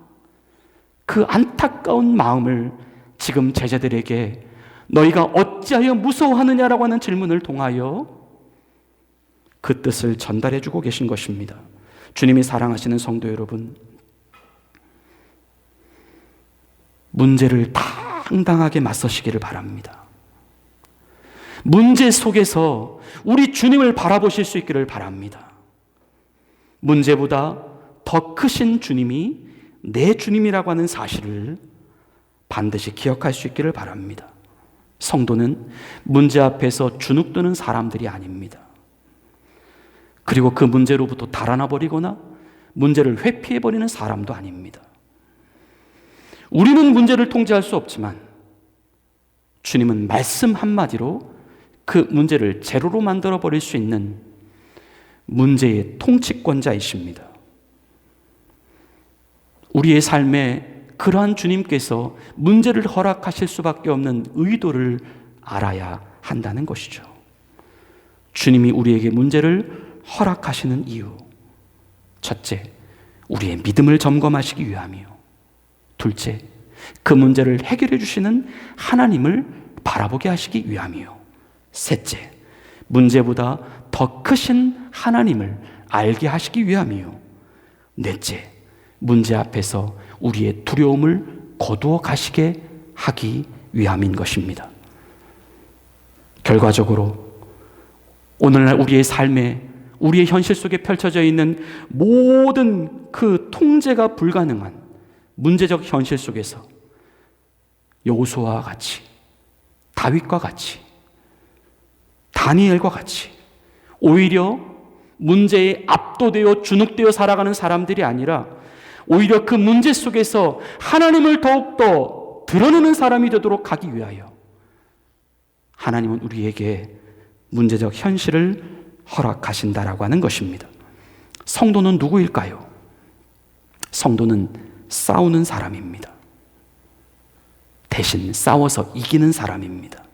그 안타까운 마음을 지금 제자들에게 너희가 어찌하여 무서워하느냐라고 하는 질문을 통하여 그 뜻을 전달해 주고 계신 것입니다. 주님이 사랑하시는 성도 여러분, 문제를 당당하게 맞서시기를 바랍니다. 문제 속에서 우리 주님을 바라보실 수 있기를 바랍니다. 문제보다 더 크신 주님이 내 주님이라고 하는 사실을 반드시 기억할 수 있기를 바랍니다. 성도는 문제 앞에서 주눅드는 사람들이 아닙니다. 그리고 그 문제로부터 달아나 버리거나 문제를 회피해버리는 사람도 아닙니다. 우리는 문제를 통제할 수 없지만 주님은 말씀 한마디로 그 문제를 제로로 만들어버릴 수 있는 문제의 통치권자이십니다. 우리의 삶에 그러한 주님께서 문제를 허락하실 수밖에 없는 의도를 알아야 한다는 것이죠. 주님이 우리에게 문제를 허락하시는 이유, 첫째, 우리의 믿음을 점검하시기 위함이요. 둘째, 그 문제를 해결해 주시는 하나님을 바라보게 하시기 위함이요. 셋째, 문제보다 더 크신 하나님을 알게 하시기 위함이요. 넷째, 문제 앞에서 우리의 두려움을 거두어 가시게 하기 위함인 것입니다. 결과적으로 오늘날 우리의 삶에, 우리의 현실 속에 펼쳐져 있는 모든 그 통제가 불가능한 문제적 현실 속에서 여호수아와 같이, 다윗과 같이, 다니엘과 같이 오히려 문제에 압도되어 주눅되어 살아가는 사람들이 아니라 오히려 그 문제 속에서 하나님을 더욱더 드러내는 사람이 되도록 하기 위하여 하나님은 우리에게 문제적 현실을 허락하신다라고 하는 것입니다. 성도는 누구일까요? 성도는 싸우는 사람입니다. 대신 싸워서 이기는 사람입니다.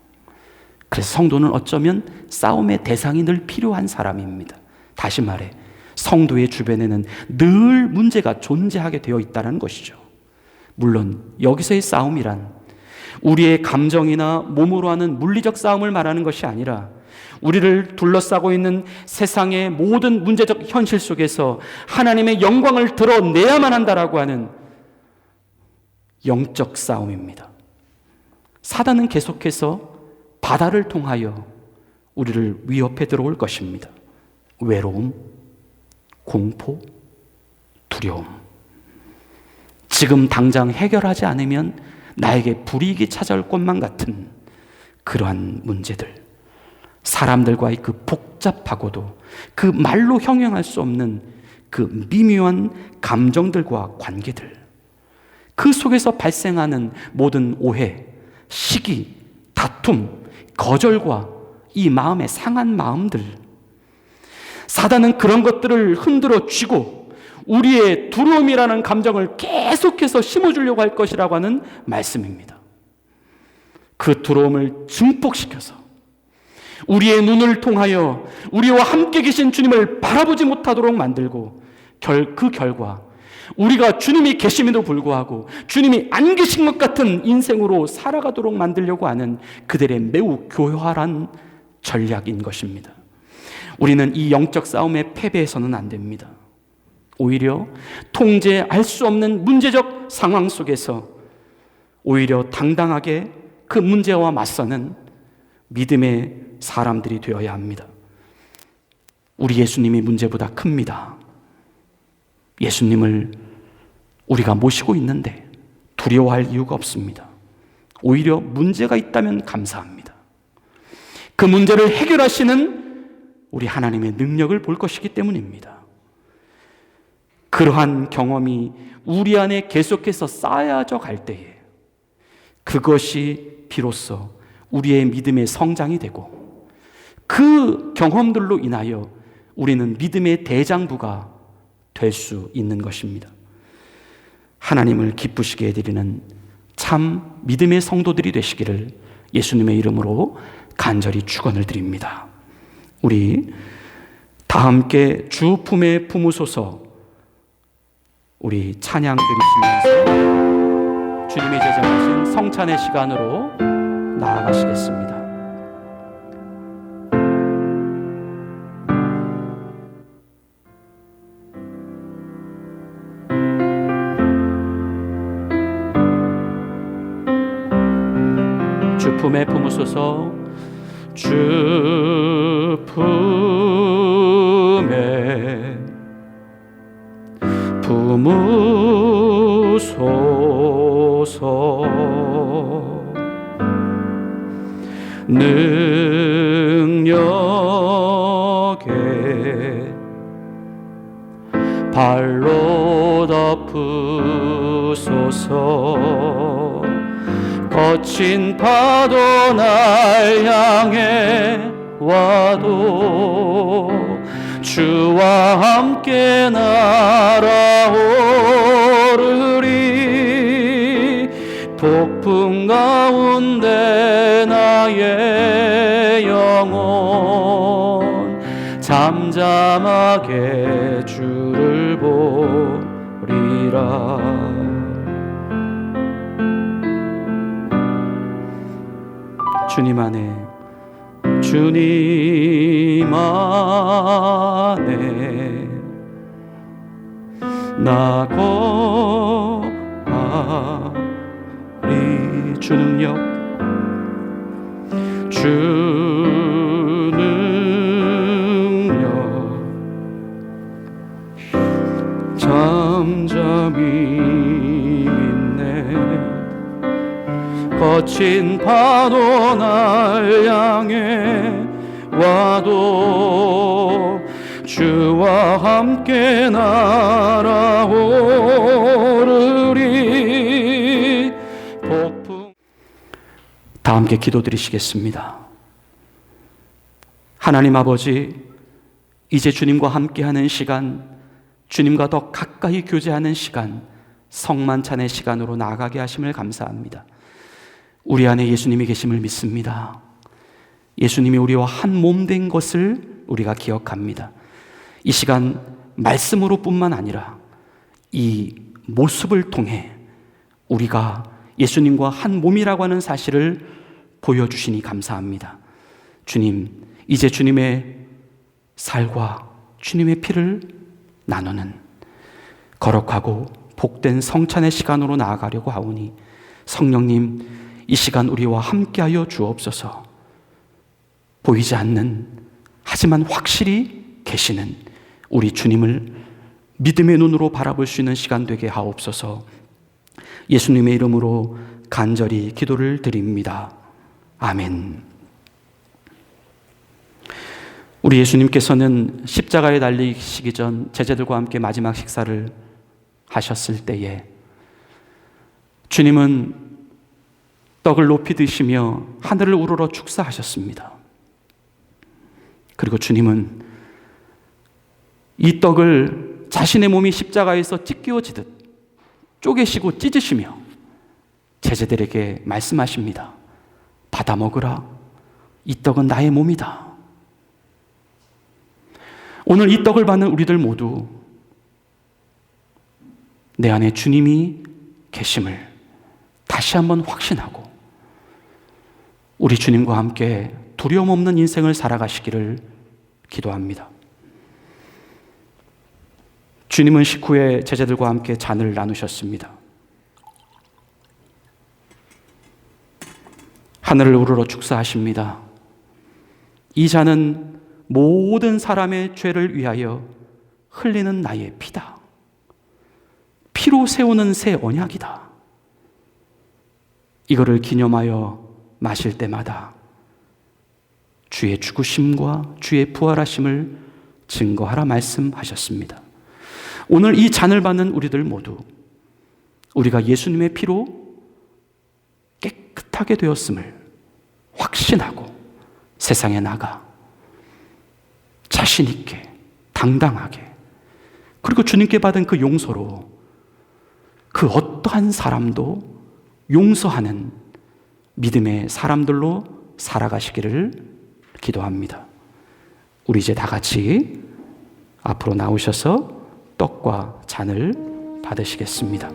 그래서 성도는 어쩌면 싸움의 대상이 늘 필요한 사람입니다. 다시 말해 성도의 주변에는 늘 문제가 존재하게 되어 있다는 것이죠. 물론 여기서의 싸움이란 우리의 감정이나 몸으로 하는 물리적 싸움을 말하는 것이 아니라 우리를 둘러싸고 있는 세상의 모든 문제적 현실 속에서 하나님의 영광을 드러내야만 한다라고 하는 영적 싸움입니다. 사단은 계속해서 바다를 통하여 우리를 위협해 들어올 것입니다. 외로움, 공포, 두려움. 지금 당장 해결하지 않으면 나에게 불이익이 찾아올 것만 같은 그러한 문제들, 사람들과의 그 복잡하고도 그 말로 형용할 수 없는 그 미묘한 감정들과 관계들, 그 속에서 발생하는 모든 오해, 시기, 다툼, 거절과 이 마음의 상한 마음들, 사단은 그런 것들을 흔들어 쥐고 우리의 두려움이라는 감정을 계속해서 심어주려고 할 것이라고 하는 말씀입니다. 그 두려움을 증폭시켜서 우리의 눈을 통하여 우리와 함께 계신 주님을 바라보지 못하도록 만들고 그 결과 우리가 주님이 계심에도 불구하고 주님이 안 계신 것 같은 인생으로 살아가도록 만들려고 하는 그들의 매우 교활한 전략인 것입니다. 우리는 이 영적 싸움에 패배해서는 안 됩니다. 오히려 통제할 수 없는 문제적 상황 속에서 오히려 당당하게 그 문제와 맞서는 믿음의 사람들이 되어야 합니다. 우리 예수님이 문제보다 큽니다. 예수님을 우리가 모시고 있는데 두려워할 이유가 없습니다. 오히려 문제가 있다면 감사합니다. 그 문제를 해결하시는 우리 하나님의 능력을 볼 것이기 때문입니다. 그러한 경험이 우리 안에 계속해서 쌓여져 갈 때에 그것이 비로소 우리의 믿음의 성장이 되고 그 경험들로 인하여 우리는 믿음의 대장부가 될 수 있는 것입니다. 하나님을 기쁘시게 해드리는 참 믿음의 성도들이 되시기를 예수님의 이름으로 간절히 축원을 드립니다. 우리 다 함께 주 품에 품으소서 우리 찬양 드리시면서 주님의 제정하신 성찬의 시간으로 나아가시겠습니다. 주 품에 품으소서 주 품에 품으소서. 능력에 발로 덮으소서. 거친 파도 날 향해 와도 주와 함께 날아오르리. 폭풍 가운데 나의 영혼 잠잠하게 주를 보리라. 주님 안에, 주님 안에 나 거하리. 주 능력, 주 능력 잠잠히 믿네. 거친 파도 날 향해 와도 주와 함께 날아오르리. 폭풍. 다 함께 기도드리시겠습니다. 하나님 아버지, 이제 주님과 함께하는 시간, 주님과 더 가까이 교제하는 시간, 성만찬의 시간으로 나아가게 하심을 감사합니다. 우리 안에 예수님이 계심을 믿습니다. 예수님이 우리와 한 몸 된 것을 우리가 기억합니다. 이 시간 말씀으로 뿐만 아니라 이 모습을 통해 우리가 예수님과 한 몸이라고 하는 사실을 보여주시니 감사합니다. 주님, 이제 주님의 살과 주님의 피를 나누는 거룩하고 복된 성찬의 시간으로 나아가려고 하오니 성령님, 이 시간 우리와 함께하여 주옵소서. 보이지 않는, 하지만 확실히 계시는 우리 주님을 믿음의 눈으로 바라볼 수 있는 시간 되게 하옵소서. 예수님의 이름으로 간절히 기도를 드립니다. 아멘. 우리 예수님께서는 십자가에 달리시기 전 제자들과 함께 마지막 식사를 하셨을 때에 주님은 떡을 높이 드시며 하늘을 우러러 축사하셨습니다. 그리고 주님은 이 떡을 자신의 몸이 십자가에서 찢겨지듯 쪼개시고 찢으시며 제자들에게 말씀하십니다. 받아 먹으라. 이 떡은 나의 몸이다. 오늘 이 떡을 받는 우리들 모두 내 안에 주님이 계심을 다시 한번 확신하고 우리 주님과 함께 두려움 없는 인생을 살아가시기를 기도합니다. 주님은 식후에 제자들과 함께 잔을 나누셨습니다. 하늘을 우러러 축사하십니다. 이 잔은 모든 사람의 죄를 위하여 흘리는 나의 피다. 피로 세우는 새 언약이다. 이거를 기념하여 마실 때마다 주의 죽으심과 주의 부활하심을 증거하라 말씀하셨습니다. 오늘 이 잔을 받는 우리들 모두 우리가 예수님의 피로 깨끗하게 되었음을 확신하고 세상에 나가 자신 있게 당당하게 그리고 주님께 받은 그 용서로 그 어떠한 사람도 용서하는 믿음의 사람들로 살아가시기를 기도합니다. 우리 이제 다 같이 앞으로 나오셔서 떡과 잔을 받으시겠습니다.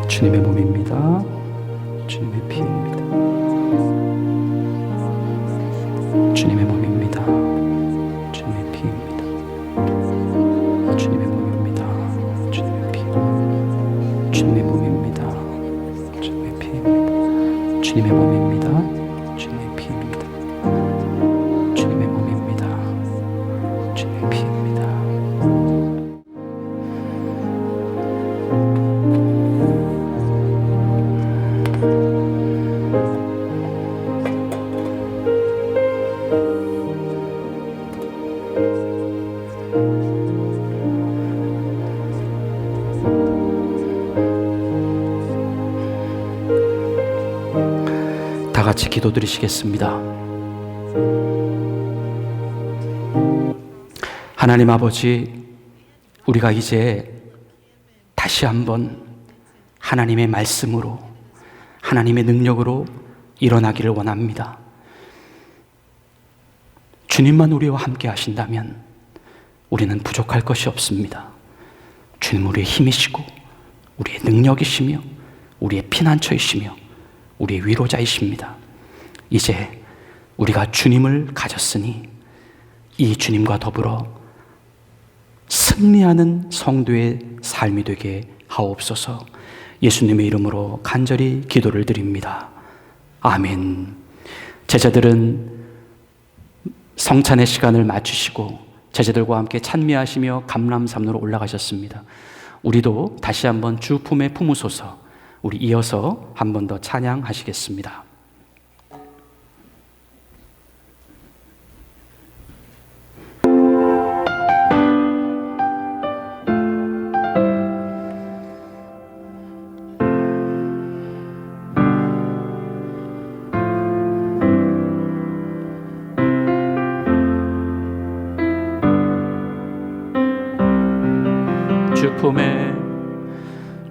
주님의 몸입니다. 주님의 피입니다. 주님의 몸입니다. 주님의 피입니다. 주님의 몸입니다. 주님의 피. 주님의 몸입니다. 주님의 피입니다. 주님의 몸입니다. 주님의 피입니다. 주님의 몸입니다. 주님의 피입니다. 다 같이 기도드리시겠습니다. 하나님 아버지, 우리가 이제 다시 한번 하나님의 말씀으로, 하나님의 능력으로 일어나기를 원합니다. 주님만 우리와 함께 하신다면 우리는 부족할 것이 없습니다. 주님 우리의 힘이시고 우리의 능력이시며 우리의 피난처이시며 우리의 위로자이십니다. 이제 우리가 주님을 가졌으니 이 주님과 더불어 승리하는 성도의 삶이 되게 하옵소서. 예수님의 이름으로 간절히 기도를 드립니다. 아멘. 제자들은 성찬의 시간을 마치시고 제자들과 함께 찬미하시며 감람산으로 올라가셨습니다. 우리도 다시 한번 주 품에 품으소서. 우리 이어서 한 번 더 찬양하시겠습니다.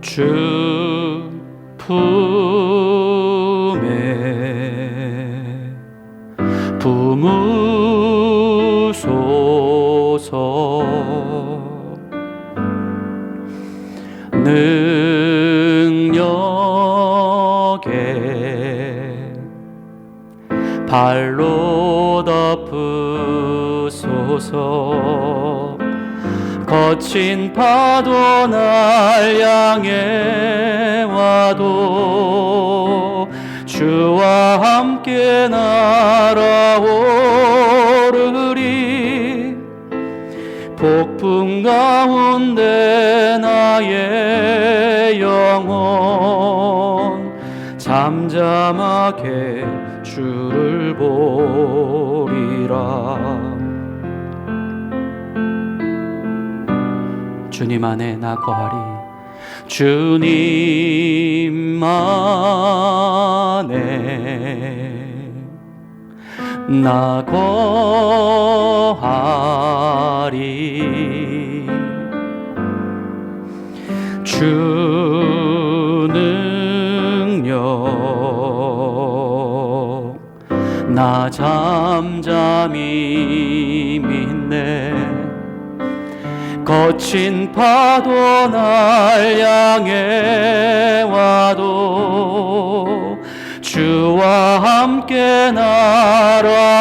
주 품에 품으소서. 능력에 발로 덮으소서. 거친 파도 날 향해 와도 주와 함께 날아오르리. 폭풍 가운데 나의 영혼 잠잠하게 주를 보리라. 주님 안에 나 거하리. 주님 안에 나 거하리. 주 능력 나 잠잠히 믿네. 거친 파도 날 향해 와도 주와 함께 날아오르리.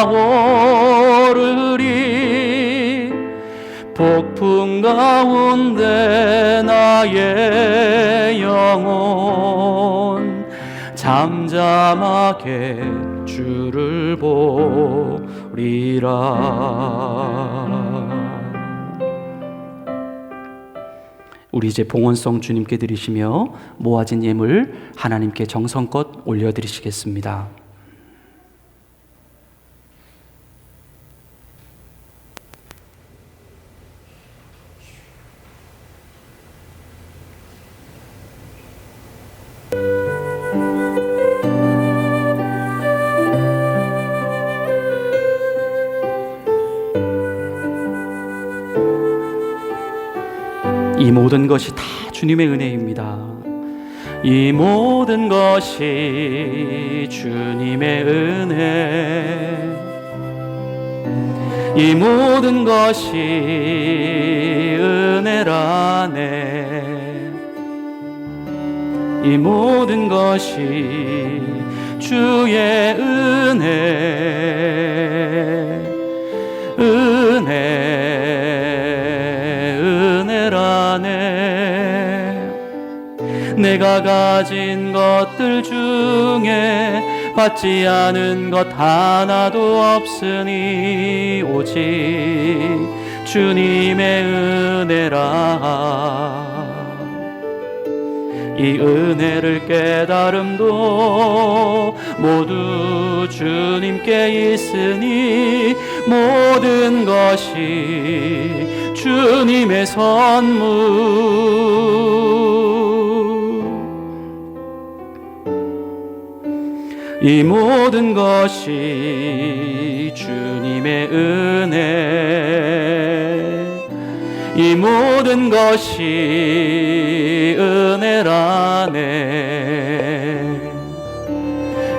폭풍 가운데 나의 영혼 잠잠하게 주를 보리라. 우리 이제 봉헌성 주님께 드리시며 모아진 예물 하나님께 정성껏 올려드리시겠습니다. 이 모든 것이 다 주님의 은혜입니다. 이 모든 것이 주님의 은혜. 이 모든 것이 은혜라네. 이 모든 것이 주의 은혜. 은혜라네. 내가 가진 것들 중에 받지 않은 것 하나도 없으니 오직 주님의 은혜라. 이 은혜를 깨달음도 모두 주님께 있으니 모든 것이 주님의 선물. 이 모든 것이 주님의 은혜, 이 모든 것이 은혜라네.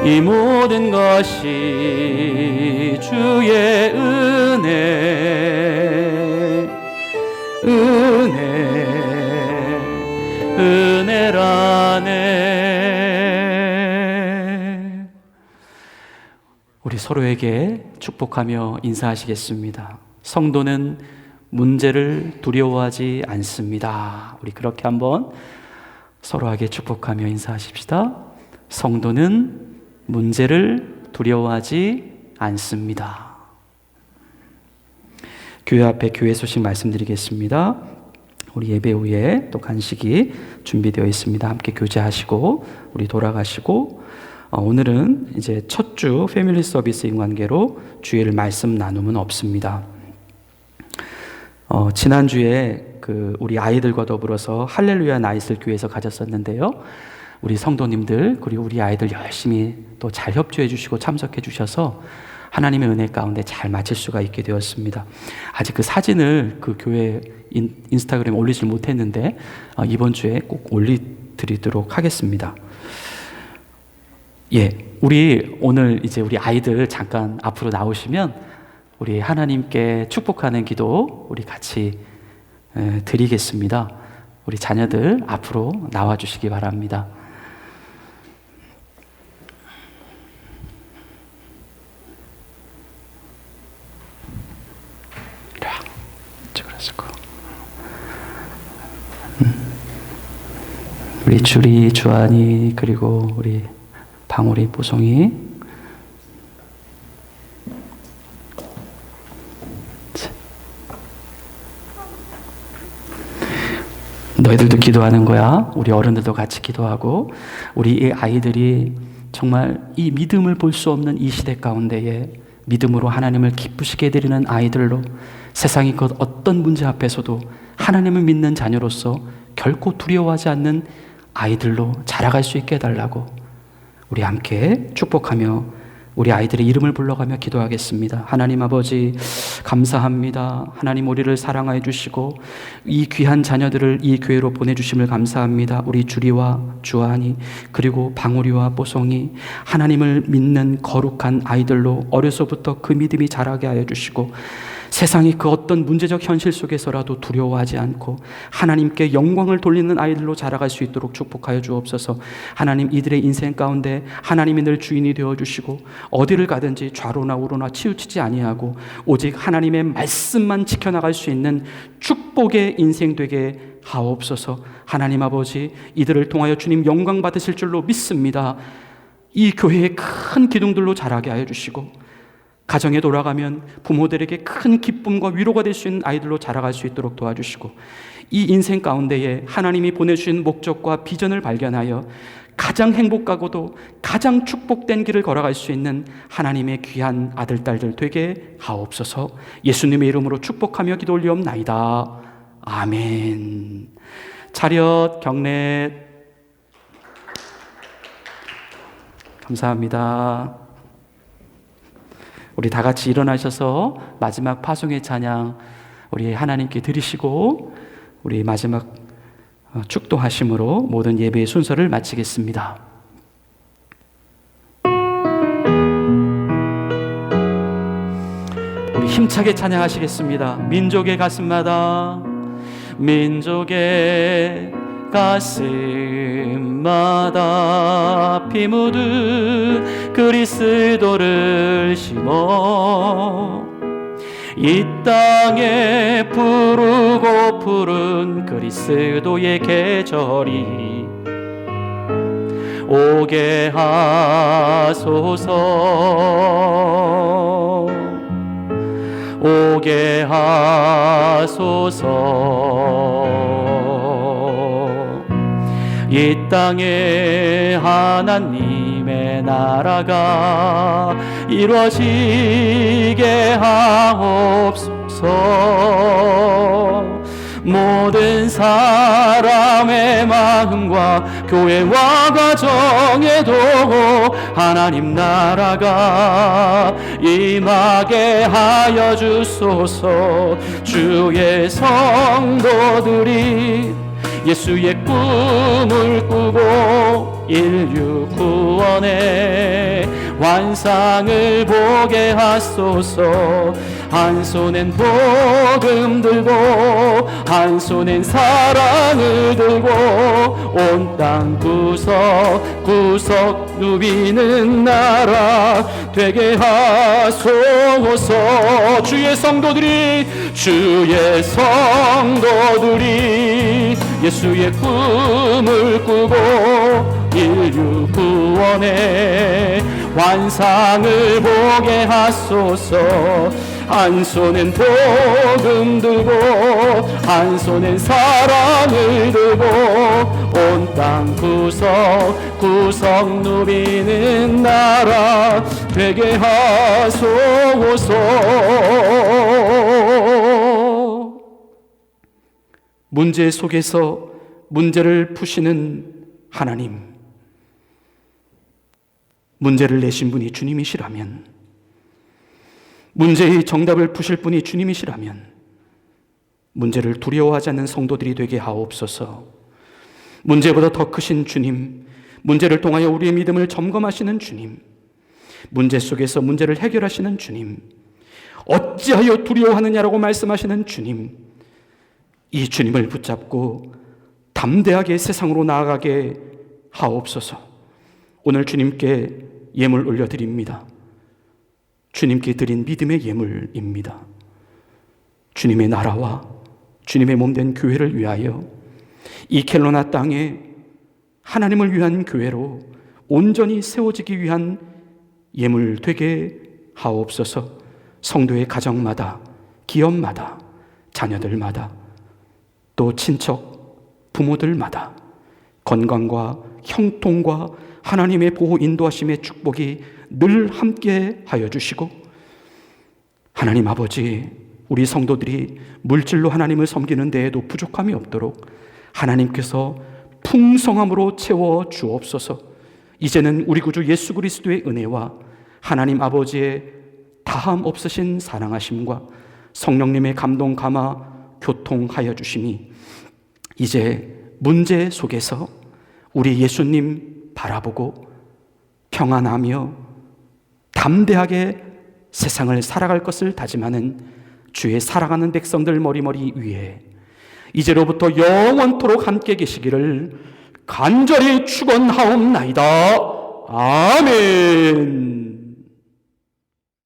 이 모든 것이 주의 은혜, 은혜라네. 우리 서로에게 축복하며 인사하시겠습니다. 성도는 문제를 두려워하지 않습니다. 우리 그렇게 한번 서로에게 축복하며 인사하십시다. 성도는 문제를 두려워하지 않습니다. 교회 앞에 교회 소식 말씀드리겠습니다. 우리 예배 후에 또 간식이 준비되어 있습니다. 함께 교제하시고 우리 돌아가시고, 오늘은 이제 첫 주 패밀리 서비스인 관계로 주일 말씀 나눔은 없습니다. 지난주에 우리 아이들과 더불어서 할렐루야 나잇을 교회에서 가졌었는데요. 우리 성도님들 그리고 우리 아이들 열심히 또 잘 협조해 주시고 참석해 주셔서 하나님의 은혜 가운데 잘 마칠 수가 있게 되었습니다. 아직 그 사진을 그 교회 인스타그램에 올리질 못했는데 이번 주에 꼭 올려드리도록 하겠습니다. 예, 우리 오늘 이제 우리 아이들 잠깐 앞으로 나오시면 우리 하나님께 축복하는 기도 우리 같이 드리겠습니다. 우리 자녀들 앞으로 나와 주시기 바랍니다. 우리 주리, 주한이, 그리고 우리 방울이, 보송이. 너희들도 기도하는 거야. 우리 어른들도 같이 기도하고, 우리 이 아이들이 정말 이 믿음을 볼 수 없는 이 시대 가운데에 믿음으로 하나님을 기쁘시게 해드리는 아이들로, 세상이 그 어떤 문제 앞에서도 하나님을 믿는 자녀로서 결코 두려워하지 않는 아이들로 자라갈 수 있게 해달라고 우리 함께 축복하며 우리 아이들의 이름을 불러가며 기도하겠습니다. 하나님 아버지 감사합니다. 하나님 우리를 사랑하여 주시고 이 귀한 자녀들을 이 교회로 보내주심을 감사합니다. 우리 주리와 주한이 그리고 방울이와 뽀송이 하나님을 믿는 거룩한 아이들로 어려서부터 그 믿음이 자라게 하여 주시고 세상이 그 어떤 문제적 현실 속에서라도 두려워하지 않고 하나님께 영광을 돌리는 아이들로 자라갈 수 있도록 축복하여 주옵소서. 하나님 이들의 인생 가운데 하나님이 늘 주인이 되어주시고 어디를 가든지 좌로나 우로나 치우치지 아니하고 오직 하나님의 말씀만 지켜나갈 수 있는 축복의 인생 되게 하옵소서. 하나님 아버지 이들을 통하여 주님 영광 받으실 줄로 믿습니다. 이 교회의 큰 기둥들로 자라게 하여 주시고 가정에 돌아가면 부모들에게 큰 기쁨과 위로가 될 수 있는 아이들로 자라갈 수 있도록 도와주시고 이 인생 가운데에 하나님이 보내주신 목적과 비전을 발견하여 가장 행복하고도 가장 축복된 길을 걸어갈 수 있는 하나님의 귀한 아들, 딸들 되게 하옵소서. 예수님의 이름으로 축복하며 기도 올리옵나이다. 아멘. 차렷 경례. 감사합니다. 우리 다 같이 일어나셔서 마지막 파송의 찬양 우리 하나님께 드리시고 우리 마지막 축도하심으로 모든 예배의 순서를 마치겠습니다. 우리 힘차게 찬양하시겠습니다. 민족의 가슴마다 민족의 가슴마다 피 묻은 그리스도를 심어 이 땅에 푸르고 푸른 그리스도의 계절이 오게 하소서 오게 하소서 이 땅에 하나님의 나라가 이루어지게 하옵소서. 모든 사람의 마음과 교회와 가정에도 하나님 나라가 임하게 하여 주소서. 주의 성도들이 예수의 꿈을 꾸고 인류 구원의 환상을 보게 하소서. 한 손엔 복음 들고 한 손엔 사랑을 들고 온 땅 구석구석 누비는 나라 되게 하소서. 주의 성도들이 예수의 꿈을 꾸고 인류 구원의 환상을 보게 하소서. 한 손엔 복음 들고 한 손엔 사랑을 들고 온 땅 구석구석 누비는 나라 되게 하소서. 문제 속에서 문제를 푸시는 하나님, 문제를 내신 분이 주님이시라면, 문제의 정답을 푸실 분이 주님이시라면 문제를 두려워하지 않는 성도들이 되게 하옵소서. 문제보다 더 크신 주님, 문제를 통하여 우리의 믿음을 점검하시는 주님, 문제 속에서 문제를 해결하시는 주님, 어찌하여 두려워하느냐라고 말씀하시는 주님, 이 주님을 붙잡고 담대하게 세상으로 나아가게 하옵소서. 오늘 주님께 예물 올려드립니다. 주님께 드린 믿음의 예물입니다. 주님의 나라와 주님의 몸된 교회를 위하여 이 켈로나 땅에 하나님을 위한 교회로 온전히 세워지기 위한 예물 되게 하옵소서. 성도의 가정마다, 기업마다, 자녀들마다, 또 친척, 부모들마다 건강과 형통과 하나님의 보호 인도하심의 축복이 늘 함께 하여 주시고, 하나님 아버지, 우리 성도들이 물질로 하나님을 섬기는 데에도 부족함이 없도록 하나님께서 풍성함으로 채워 주옵소서. 이제는 우리 구주 예수 그리스도의 은혜와 하나님 아버지의 다함 없으신 사랑하심과 성령님의 감동 감화 교통하여 주심이 이제 문제 속에서 우리 예수님 바라보고 평안하며 담대하게 세상을 살아갈 것을 다짐하는 주의 사랑하는 백성들 머리머리 위에 이제로부터 영원토록 함께 계시기를 간절히 축원하옵나이다. 아멘.